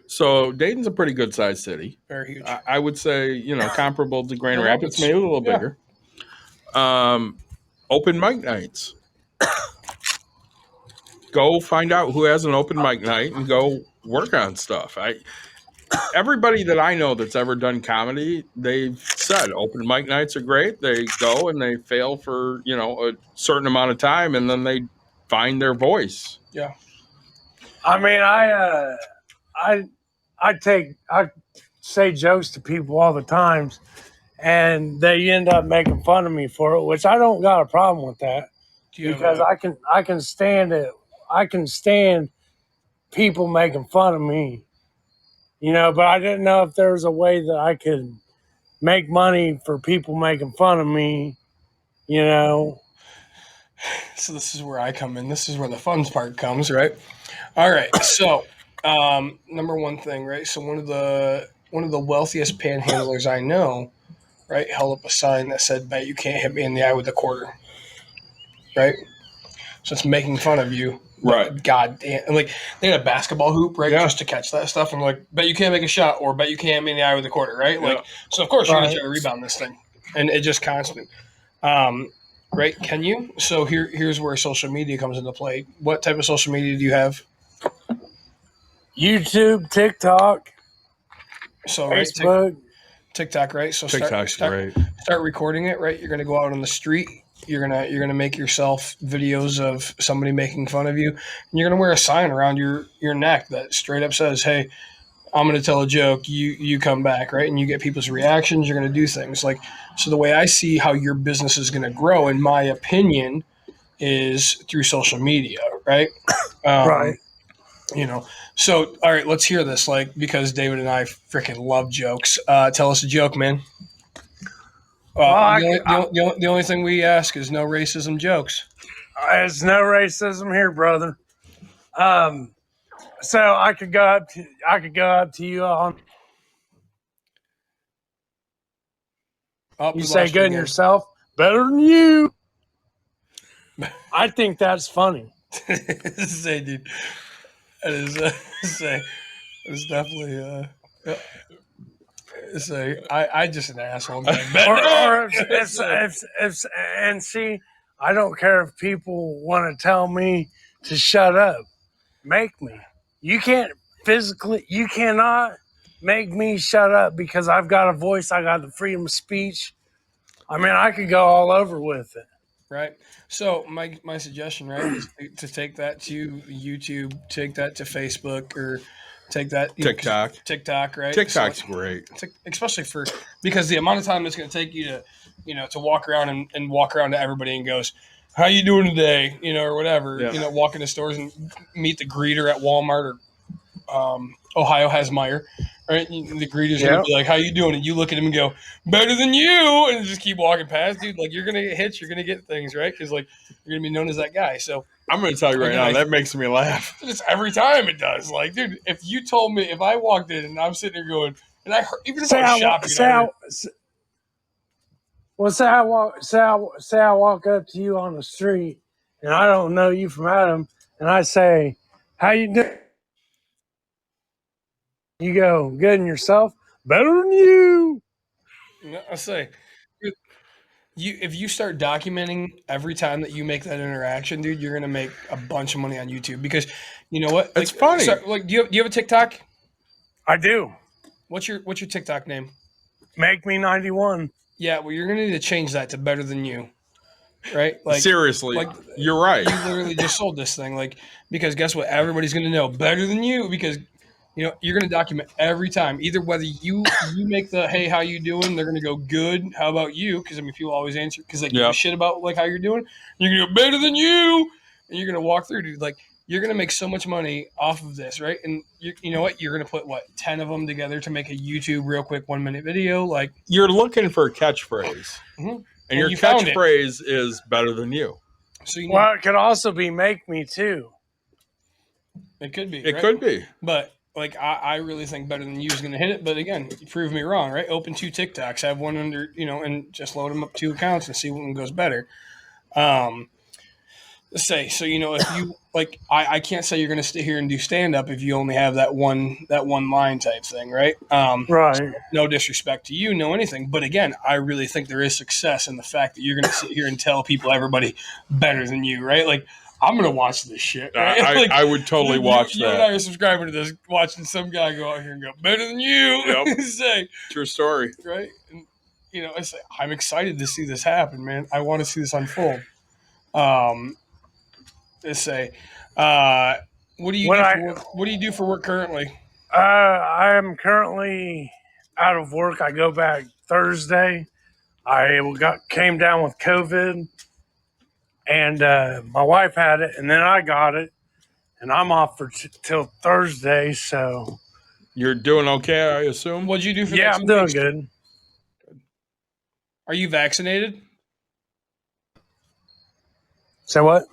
So Dayton's a pretty good sized city. Very huge. I would say, comparable to Grand Rapids, maybe a little bigger. Open mic nights. Go find out who has an open mic night and go work on stuff. Everybody that I know that's ever done comedy, they've said open mic nights are great. They go and they fail for, a certain amount of time and then they find their voice. Yeah. I mean, I say jokes to people all the times and they end up making fun of me for it, which I don't got a problem with that because I can stand it. I can stand people making fun of me, but I didn't know if there was a way that I could make money for people making fun of me, So this is where I come in. This is where the fun part comes, right? All right. So, number one thing, right? So one of the wealthiest panhandlers I know, right, held up a sign that said, "Bet you can't hit me in the eye with a quarter." Right? So it's making fun of you. Right. God damn. And like they had a basketball hoop, right? Yeah. Just to catch that stuff. And like, bet you can't make a shot or bet you can't hit me in the eye with a quarter, right? Yeah. Like, so of course you're going to try to rebound this thing. And it just constant. Right? Can you? So here's where social media comes into play. What type of social media do you have? YouTube, TikTok. So Facebook. Right, TikTok, right? So TikTok's great. Start recording it, right? You're going to go out on the street. You're gonna make yourself videos of somebody making fun of you, and you're gonna wear a sign around your neck that straight up says, "Hey, I'm gonna tell a joke. You come back, right?" And you get people's reactions. You're gonna do things like so. The way I see how your business is gonna grow, in my opinion, is through social media, right? Right. You know, so all right, let's hear this. Like, because David and I freaking love jokes. Tell us a joke, man. Well, The only thing we ask is no racism jokes. there's no racism here, brother. So I could go up to you on. Oh, You say good in yourself, better than you. I think that's funny. Say, dude, that is say, it's definitely say. I just an asshole. or if and see, I don't care if people want to tell me to shut up. Make me. You cannot make me shut up because I've got a voice. I got the freedom of speech. I mean, I could go all over with it. Right. So my suggestion, right, is to take that to YouTube, take that to Facebook, or take that TikTok, right? TikTok's great, especially because the amount of time it's going to take you to, to walk around and walk around to everybody and goes, "How you doing today?" Or whatever. Yeah. Walk into stores and meet the greeter at Walmart or Ohio has Meyer. Right, the greeter's gonna be like, "How you doing?" And you look at him and go, "Better than you," and just keep walking past, dude. Like, you're gonna get hits, you're gonna get things, right? Because like you're gonna be known as that guy. So I'm gonna tell you right now, that makes me laugh. It's every time it does. Like, dude, if you told me, if I walked in and I'm sitting there going, and I heard, even if I was shopping, say I walk up to you on the street and I don't know you from Adam, and I say, "How you doing?" You go, "Good in yourself, better than you." I say, dude, if you start documenting every time that you make that interaction, dude, you're gonna make a bunch of money on YouTube because you know what? It's funny. So, like, do you have a TikTok? I do. What's your TikTok name? Make me 91. Yeah, well, you're gonna need to change that to better than you, right? Like, seriously, like, you're right. You literally just sold this thing, like, because guess what? Everybody's gonna know better than you because you're gonna document every time. Either whether you make the "Hey, how you doing?" they're gonna go "Good. How about you?" Because people always answer because they give a shit about like how you're doing. You're gonna go "Better than you," and you're gonna walk through, dude. Like, you're gonna make so much money off of this, right? And you know what? You're gonna put 10 of them together to make a YouTube real quick 1-minute video. Like, you're looking for a catchphrase, and your catchphrase is "better than you." So it could also be "make me too." It could be. It could be, but. Like, I really think better than you is going to hit it. But again, you prove me wrong, right? Open 2 TikToks, have one under, and just load them up 2 accounts and see what one goes better. Let's say, so, if you like, I can't say you're going to stay here and do stand up if you only have that one line type thing, right? Right. So no disrespect to you, no anything. But again, I really think there is success in the fact that you're going to sit here and tell everybody better than you, right? Like, I'm going to watch this shit. Right? I would totally watch that. You and I are subscribing to this, watching some guy go out here and go, "Better than you." Yep. Say, true story. Right? And, I say, I'm excited to see this happen, man. I want to see this unfold. Let's say, what do you do for work currently? I am currently out of work. I go back Thursday. I came down with COVID. And my wife had it, and then I got it, and I'm off for till Thursday. So you're doing okay, I assume. What'd you do for? Yeah, I'm doing good. Are you vaccinated? Say what?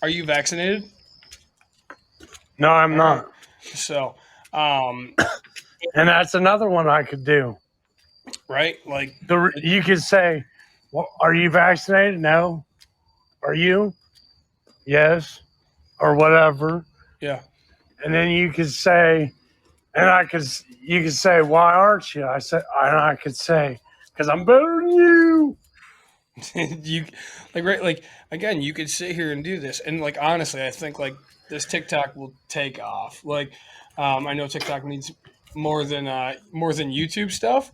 Are you vaccinated? No, I'm not. So, and that's another one I could do. Right, like you could say, "Well, are you vaccinated?" No. Are you? Yes. Or whatever. Yeah. And then you could say, you could say, "Why aren't you?" I could say, "Because I'm better than you." Again, you could sit here and do this. And like, honestly, I think like this TikTok will take off. Like, I know TikTok needs more than YouTube stuff.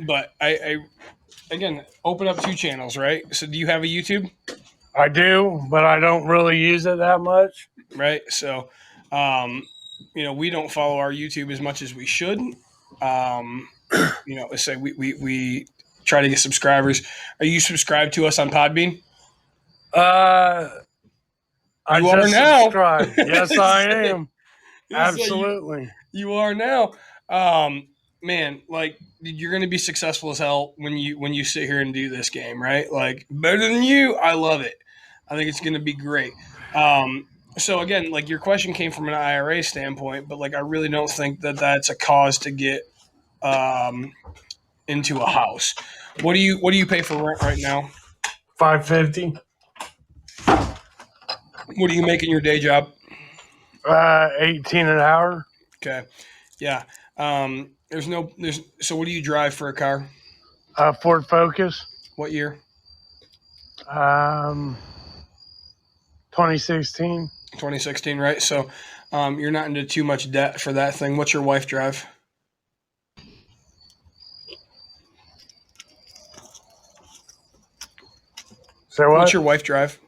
But I again, open up 2 channels, right? So do you have a YouTube? I do, but I don't really use it that much. Right. So, we don't follow our YouTube as much as we should. Let's say we try to get subscribers. Are you subscribed to us on Podbean? I You are just now. subscribed. Yes, I am. So Absolutely. you are now. Man, like you're gonna be successful as hell when you sit here and do this game, right? Like better than you. I love it. I think it's gonna be great. So again, like your question came from an IRA standpoint, but like I really don't think that that's a cause to get into a house. What do you pay for rent right now? $550. What do you make in your day job? 18 an hour. Okay, yeah. So what do you drive for a car? Ford Focus. What year? 2016. 2016, right? So you're not into too much debt for that thing. What's your wife drive? So What's what? your wife drive?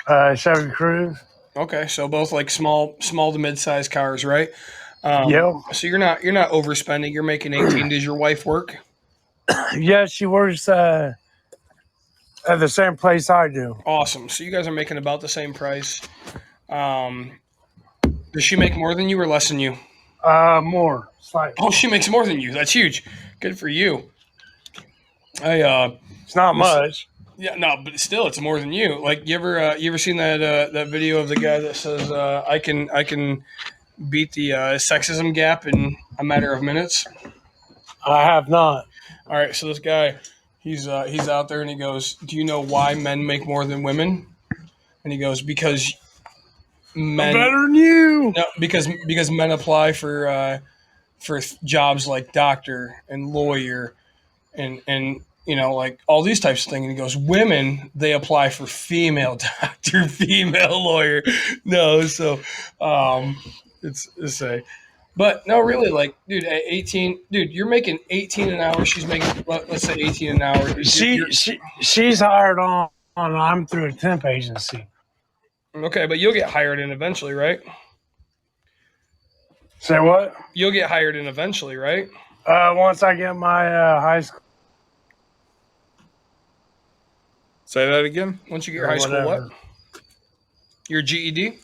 Chevy Cruze. Okay, so both like small to mid-sized cars, right? Yep. So you're not overspending. You're making 18. Does your wife work? Yeah, she works at the same place I do. Awesome. So you guys are making about the same price. Does she make more than you or less than you? More. Slightly. Oh, she makes more than you. That's huge. Good for you. It's not much. Yeah, no, but still, it's more than you. Like, you ever seen that video of the guy that says, "I can beat the sexism gap in a matter of minutes"? I have not. All right, so this guy, he's out there and he goes, "Do you know why men make more than women?" And he goes, "Because men I'm better than you. no, because men apply for jobs like doctor and lawyer and you know, like all these types of things." And he goes, "Women, they apply for female doctor, female lawyer." No, so it's a, but no, really, like, dude, at 18, dude, you're making 18 an hour. She's making, let's say 18 an hour. She's hired on. I'm through a temp agency. Okay, but you'll get hired in eventually, right? Say what? You'll get hired in eventually, right? Once I get my high school. Say that again. Once you get your high school, whatever. what? Your GED?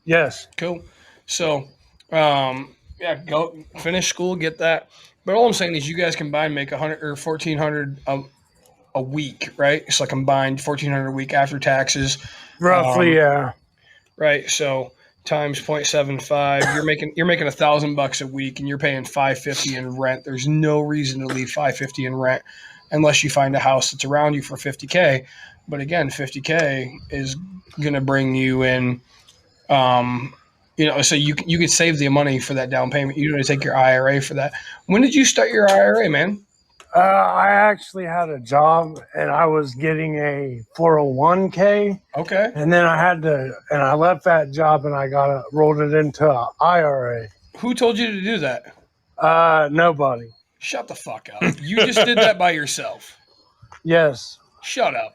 Yes. Cool. So, yeah, go finish school, get that. But all I'm saying is, you guys combined make 100 or 1,400 a week, right? It's like combined 1,400 a week after taxes, Roughly, yeah. right? So times 0.75, you're making $1,000 a week, and you're paying $550 in rent. There's no reason to leave $550 in rent unless you find a house that's around you for $50K. But again, $50K is going to bring you in. So you could save the money for that down payment. You don't take your IRA for that. When did you start your IRA, man? I actually had a job and I was getting a 401k, Okay. and then I left that job and I rolled it into an IRA. Who told you to do that? Nobody. Shut the fuck up. You just did that by yourself. Yes, Shut up,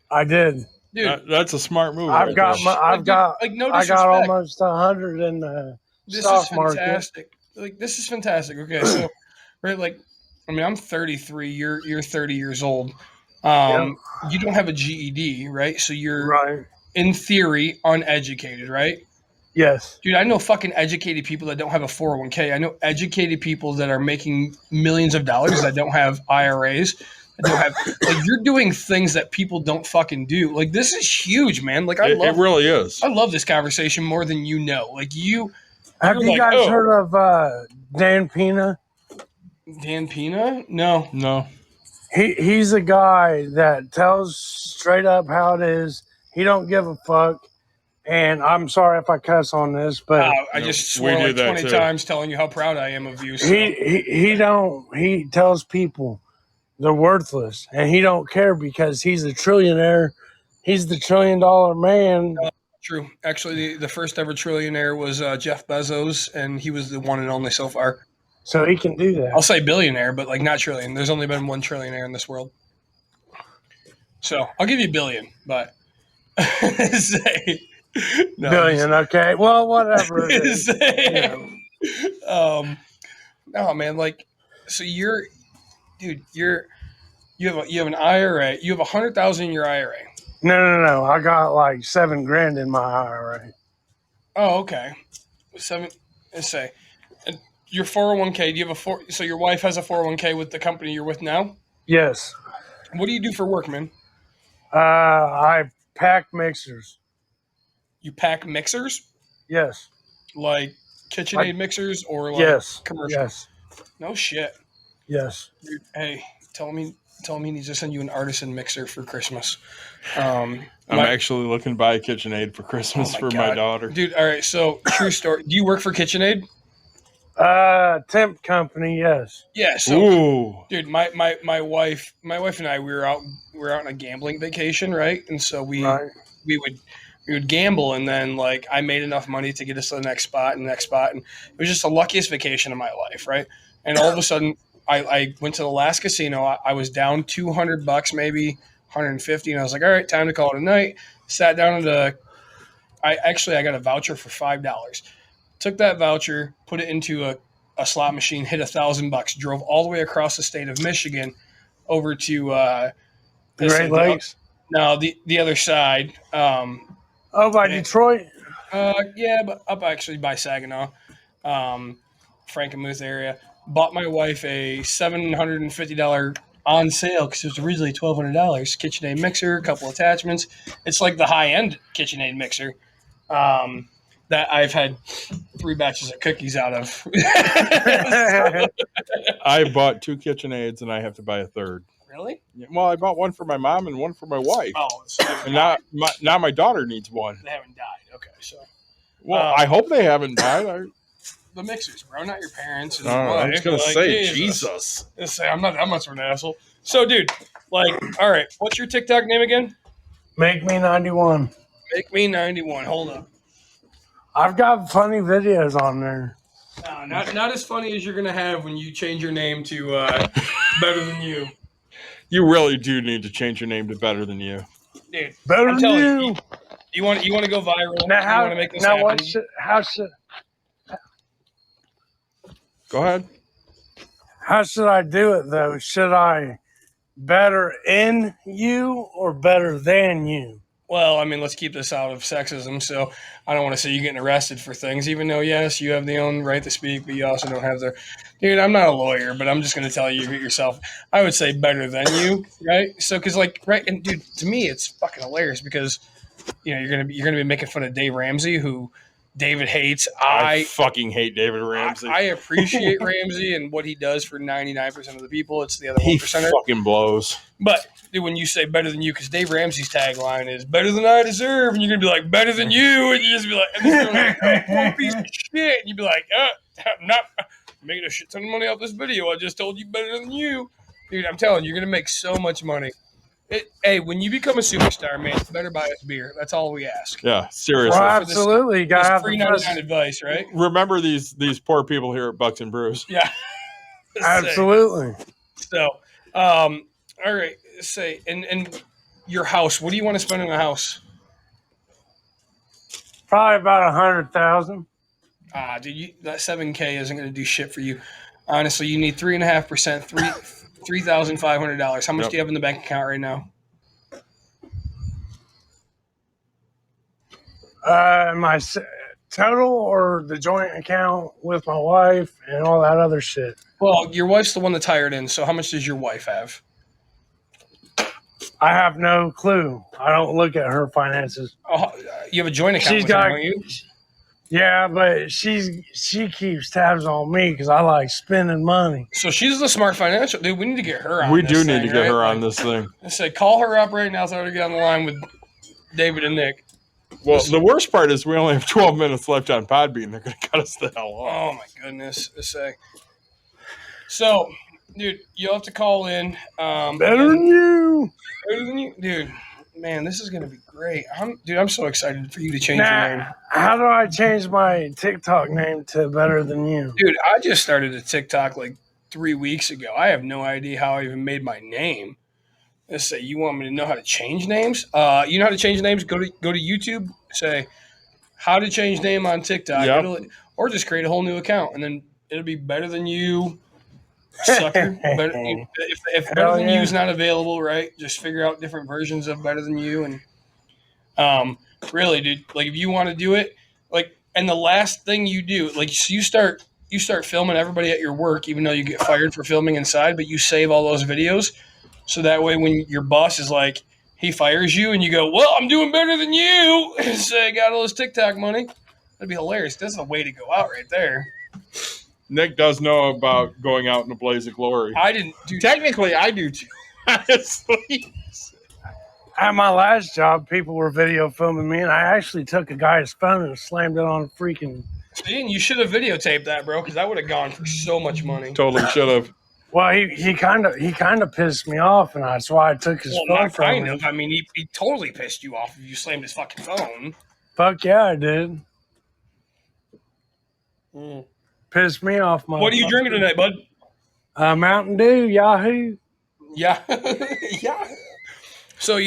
I did. dude. That's a smart move. I've right got there. my, I've Dude, got, like, no I disrespect. got almost 100 in the This stock is market. fantastic. Like, this is fantastic. Okay, so right, like, I mean, I'm 33. You're 30 years old. You don't have a GED, right? So you're Right. in theory uneducated, right? Yes. Dude, I know fucking educated people that don't have a 401k. I know educated people that are making millions of dollars that don't have IRAs. That don't have, like, you're doing things that people don't fucking do. Like, this is huge, man. Like, It really is. I love this conversation more than you know. Like, Have You're you like, guys oh. heard of Dan Pena? Dan Pena? No. No. He's a guy that tells straight up how it is. He don't give a fuck. And I'm sorry if I cuss on this, but I No, just we swore do like that 20 too. times telling you how proud I am of you. So. he tells people they're worthless, and he don't care because he's a trillionaire. He's the $1 trillion man. True. Actually, the first ever trillionaire was Jeff Bezos, and he was the one and only so far. So he can do I'll that. say billionaire, but like not trillion. There's only been one trillionaire in this world. So I'll give you billion, but say no. Billion, okay. Well, whatever it is. Say, no, man. Like, so you're You have an IRA. You have $100,000 in your IRA. No. I got like $7,000 in my IRA. Oh, okay. Seven. Let's say, and your 401k. Do you have so your wife has a 401k with the company you're with now? Yes. What do you do for work, man? I pack mixers. You pack mixers, Yes. like KitchenAid mixers, or like Yes. commercial? Yes. No shit. Yes. Dude, hey, tell him he needs to send you an artisan mixer for Christmas. I'm actually looking to buy a KitchenAid for Christmas for my daughter. Dude, all right. So true story. Do you work for KitchenAid? Temp company. Yes. Yeah. So, Ooh. dude, my wife and I, we were out on a gambling vacation, right? And so we would gamble, and then like I made enough money to get us to the next spot, and it was just the luckiest vacation of my life, right? And all of a sudden, I went to the last casino. I was down $200, maybe 150, and I was like, all right, time to call it a night. Sat down at I got a voucher for $5. Took that voucher, put it into a slot machine, hit $1,000, drove all the way across the state of Michigan over to Great Lakes. No, the other side. By Detroit. Yeah, but up actually by Saginaw, Frankenmuth area. Bought my wife a $750 on sale because it was originally $1,200 KitchenAid mixer, a couple attachments. It's like the high end KitchenAid mixer that I've had 3 batches of cookies out of. I bought 2 KitchenAids and I have to buy a third. Really? Well, I bought one for my mom and one for my wife. Oh, so and now my daughter needs one. They haven't died. Okay, so. Well, I hope they haven't died. The mixers, bro, not your parents. And I was gonna say Jesus. I'm not that much of an asshole. So, dude, like, all right, what's your TikTok name again? Make Me 91. Make Me 91. Hold up. I've got funny videos on there. Not as funny as you're gonna have when you change your name to Better Than You. You really do need to change your name to Better Than You. Dude, Better Than You. You want to go viral? Now, you want to make this happen? Go ahead. How should I do it though? Should I better in you or better than you? Well, I mean, let's keep this out of sexism. So I don't want to say you getting arrested for things, even though, yes, you have the own right to speak, but you also don't have the. Dude, I'm not a lawyer, but I'm just going to tell you yourself. I would say better than you, right? So, because right, and dude, to me, it's fucking hilarious because you're gonna be making fun of Dave Ramsey, who David hates. I fucking hate David Ramsey. I appreciate Ramsey and what he does for 99% of the people. It's the other 1%. He fucking blows. But dude, when you say better than you, because Dave Ramsey's tagline is better than I deserve, and you're gonna be like better than you, and you just be like, and then you're like, oh, poor piece of shit, and you'd be like, I'm not making a shit ton of money off this video. I just told you better than you, dude. I'm telling you, you're gonna make so much money. Hey, when you become a superstar, man, you better buy us beer. That's all we ask. Yeah, seriously. Well, absolutely. You gotta have free 99 advice, right? Remember these poor people here at Bucks and Brews. Yeah. Absolutely. So, all right. Say, and your house. What do you want to spend on a house? Probably about 100,000. Dude, that $7K isn't going to do shit for you. Honestly, you need 3.5%, $3,500. How much do you have in the bank account right now? My total or the joint account with my wife and all that other shit. Well, your wife's the one that's hired in. So how much does your wife have? I have no clue. I don't look at her finances. Oh, you have a joint account with her, don't you? Yeah, but she keeps tabs on me because I like spending money. So she's the smart financial dude. We need to get her on. We this do thing, need to get right? her on this thing. I say, call her up right now. Tell her to get on the line with David and Nick. Well, the worst part is we only have 12 minutes left on Podbean. They're going to cut us the hell off. Oh my goodness! I say. So, dude, you'll have to call in. Better than you. Better than you, dude. Man, this is gonna be great. I'm so excited for you to change your name. How do I change my TikTok name to Better Than You? Dude, I just started a TikTok like 3 weeks ago. I have no idea how I even made my name. Let's say you want me to know how to change names? You know how to change names? Go to YouTube. Say how to change name on TikTok, Yep. or just create a whole new account, and then it'll be Better Than You. sucker. But if Better Hell Than yeah. You is not available, right? Just figure out different versions of Better Than You, and really, dude, like if you want to do it, like, and the last thing you do, like, so you start filming everybody at your work, even though you get fired for filming inside, but you save all those videos, so that way when your boss is like, he fires you, and you go, well, I'm doing better than you, so I got all this TikTok money. That'd be hilarious. That's a way to go out right there. Nick does know about going out in a blaze of glory. I didn't do Technically, I do too. Honestly, At my last job, people were video filming me, and I actually took a guy's phone and slammed it on freaking. See, and you should have videotaped that, bro, because that would have gone for so much money. totally should have. Well, he kind of pissed me off, and that's why I took his Well, phone not from kind him. of. I mean, he totally pissed you off if you slammed his fucking phone. Fuck yeah, I did. Pissed me off, What are you drinking tonight, bud? Mountain Dew, Yahoo. Yeah. Yeah. So,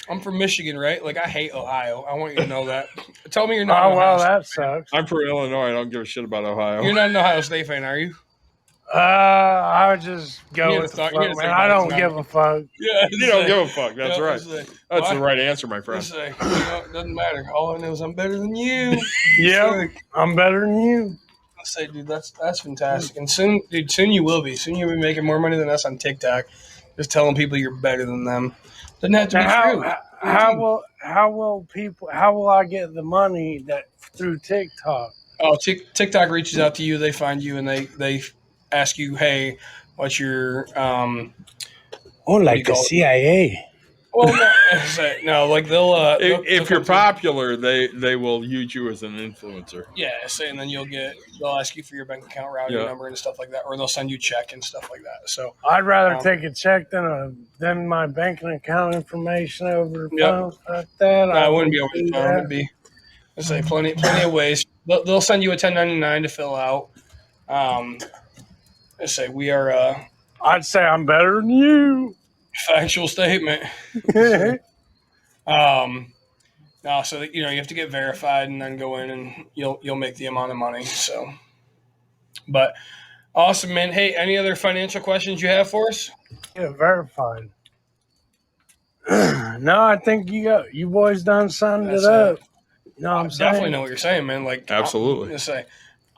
I'm from Michigan, right? Like, I hate Ohio. I want you to know that. Tell me you're not. Oh an well, Ohio that sucks. I'm from Illinois. I don't give a shit about Ohio. You're not an Ohio State fan, are you? I would just You go need with to the talk- you flow, need to man. think I about it. don't give a fuck. Yeah. You don't give a fuck. That's right. That's the right answer, my friend. It doesn't matter. All I know is I'm better than you. Yeah, I'm better than you. I say, dude, that's fantastic. And soon you will be. Soon you'll be making more money than us on TikTok. Just telling people you're better than them. Doesn't have to be true. How will I get the money that through TikTok? Oh, TikTok reaches out to you. They find you and they ask you, hey, what's your Oh, like like the the CIA. well, no, like they'll If they'll you're popular, they will use you as an influencer. and then they'll ask you for your bank account routing Yeah. number and stuff like that, or they'll send you a check and stuff like that. So I'd rather Um, take a check than my banking account information over the Yep. phone like that. no, I wouldn't be over the do phone. that. It'd be plenty of ways. They'll send you a 1099 to fill out. We are I'd say I'm better than you. factual statement. No, so you have to get verified and then go in and you'll make the amount of money. So, but awesome, man. Hey, any other financial questions you have for us? Get verified. No, I think you boys done summed That's it up. No, I'm I definitely saying know what you're saying, man. Like, Absolutely. I'm gonna say,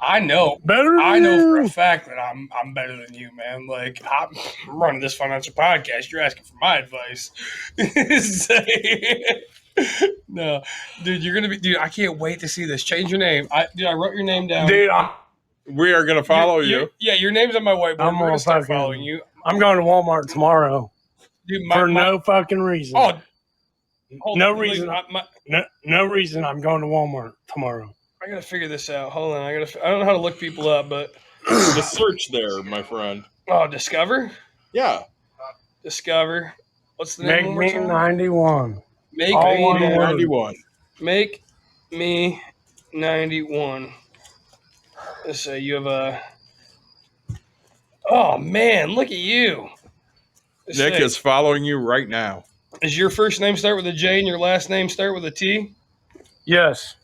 I know better than I know for a you. fact that I'm better than you, man. Like, I'm running this financial podcast. You're asking for my advice. No, dude, you're gonna be, dude. I can't wait to see this. Change your name. I wrote your name down. Dude, We are going to follow you. Yeah, your name's on my whiteboard. I'm We're gonna gonna start fucking- following you. I'm going to Walmart tomorrow Dude, for no fucking reason. Oh, hold No on, reason. No reason I'm going to Walmart tomorrow. I gotta figure this out. Hold on. I don't know how to look people up, but The search there, my friend. Discover. Yeah. Discover. What's the Make name? me 91. Make all me one word. 91. Make me 91. Let's say you have a. Oh man, look at you. Let's Nick say, is following you right now. Does your first name start with a J and your last name start with a T? Yes.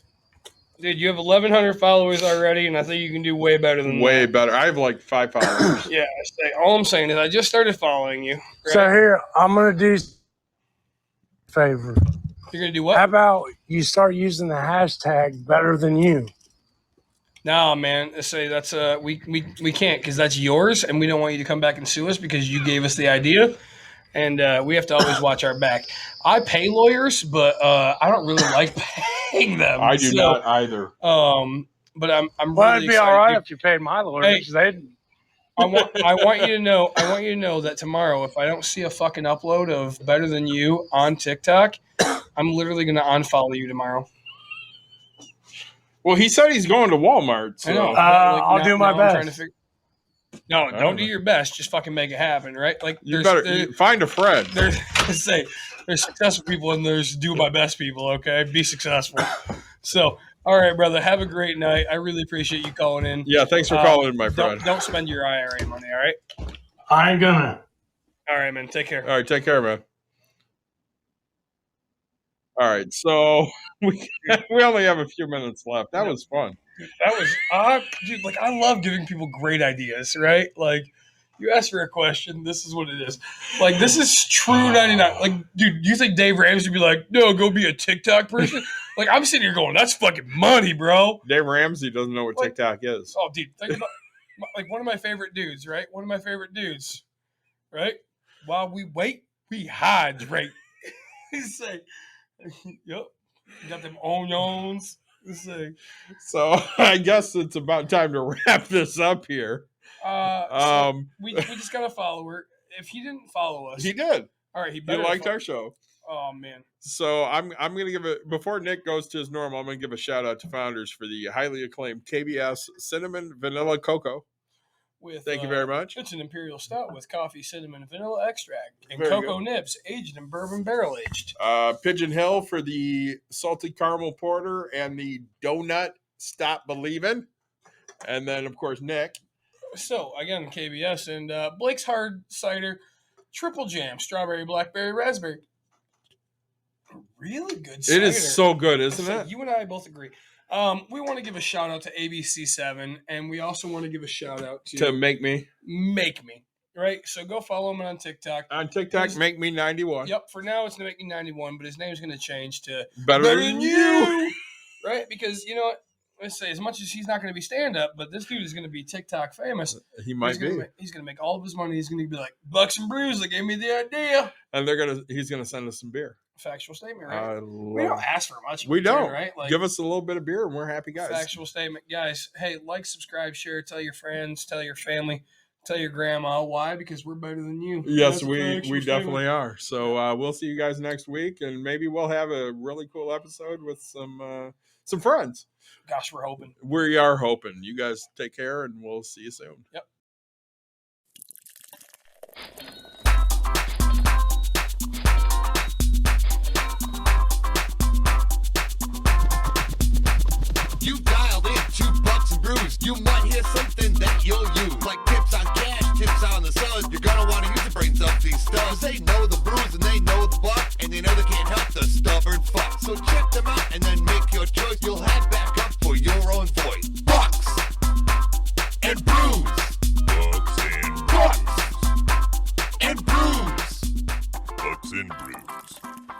Dude, you have 1,100 followers already, and I think you can do way better than Way that. better. I have like 5 followers. Yeah, all I'm saying is I just started following you. Right? So here, I'm going to do a favor. You're gonna do How what? about you start using the hashtag better than you? No, man. Let's say that's we can't because that's yours, and we don't want you to come back and sue us because you gave us the idea, and we have to always watch our back. I pay lawyers, but I don't really like paying them. I do So, not either. But I'm Well, really it'd be excited. all right if you paid my lawyers. They'd I want you to know that tomorrow, if I don't see a fucking upload of Better Than You on TikTok, I'm literally gonna unfollow you tomorrow. Well, he said he's going to Walmart. So. I know. I'll do my I'm trying to best. No, don't do right. your best. Just fucking make it happen, right? Like You better find a friend. there's there's successful people and there's do my best people. Okay, be successful. So, all right, brother. Have a great night. I really appreciate you calling in. Yeah, thanks for calling in, my friend. Don't spend your IRA money. All right. I ain't gonna. All right, man. Take care. All right, take care, man. All right, so we only have a few minutes left. That was fun. That was dude. Like I love giving people great ideas, right? Like You asked for a question. This is what it is. Like, this is true 99. Like, dude, do you think Dave Ramsey would be like, no, go be a TikTok person? Like, I'm sitting here going, that's fucking money, bro. Dave Ramsey doesn't know what Like- TikTok is. Oh, dude, think about like one of my favorite dudes, right? One of my favorite dudes, right? While we wait, we hydrate. He's like, yep, got them onions. He's like, So I guess it's about time to wrap this up here. so we just got a follower. If he didn't follow us, He did. all right, he He better liked our show. Oh man, So I'm gonna give it before Nick goes to his normal. I'm gonna give a shout out to Founders for the highly acclaimed KBS Cinnamon Vanilla Cocoa. with Thank you very much. It's an imperial stout with coffee, cinnamon, vanilla extract, and Very cocoa good. nibs, aged in bourbon barrel aged. Pigeon Hill for the salty caramel porter and the donut Stop Believin', and then of course Nick. So again, KBS and Blake's Hard Cider Triple Jam, strawberry, blackberry, raspberry. Really good cider. It is so good, isn't So it? you and I both agree. We want to give a shout out to ABC7, and we also want to give a shout out To make me Make Me. Right, so go follow him on TikTok. on TikTok, make me 91. Yep, for now it's gonna make me 91, but his name's gonna change to Better than you. right? Because you know what? Let's say as much as he's not gonna be stand up, but this dude is gonna be TikTok famous. He might be, He's gonna make all of his money. He's gonna be like Bucks and Brews. They gave me the idea. and he's gonna send us some beer. Factual statement, right? I We don't love. ask for much. in We return, don't. right? Like Give us a little bit of beer, and we're happy guys. factual statement, guys. Hey, like, subscribe, share, tell your friends, tell your family, tell your grandma. Why? Because we're better than you. Yes, That's a we factual definitely statement. are. So we'll see you guys next week, and maybe we'll have a really cool episode with some friends. Gosh, we're hoping. We are hoping. You guys take care, and we'll see you soon. Yep. You dialed in 2 Bucks and Brews. You might hear something that you'll use, like tips on cash, tips on the sun. You're gonna want to use the brains of these studs. They know the brews and they know the buck, and they know they can't help the stubborn fuck. So check them out and then make your choice. You'll have backup for your own voice. Bucks and Brews. Bucks and Bucks and Brews. Bucks and Brews.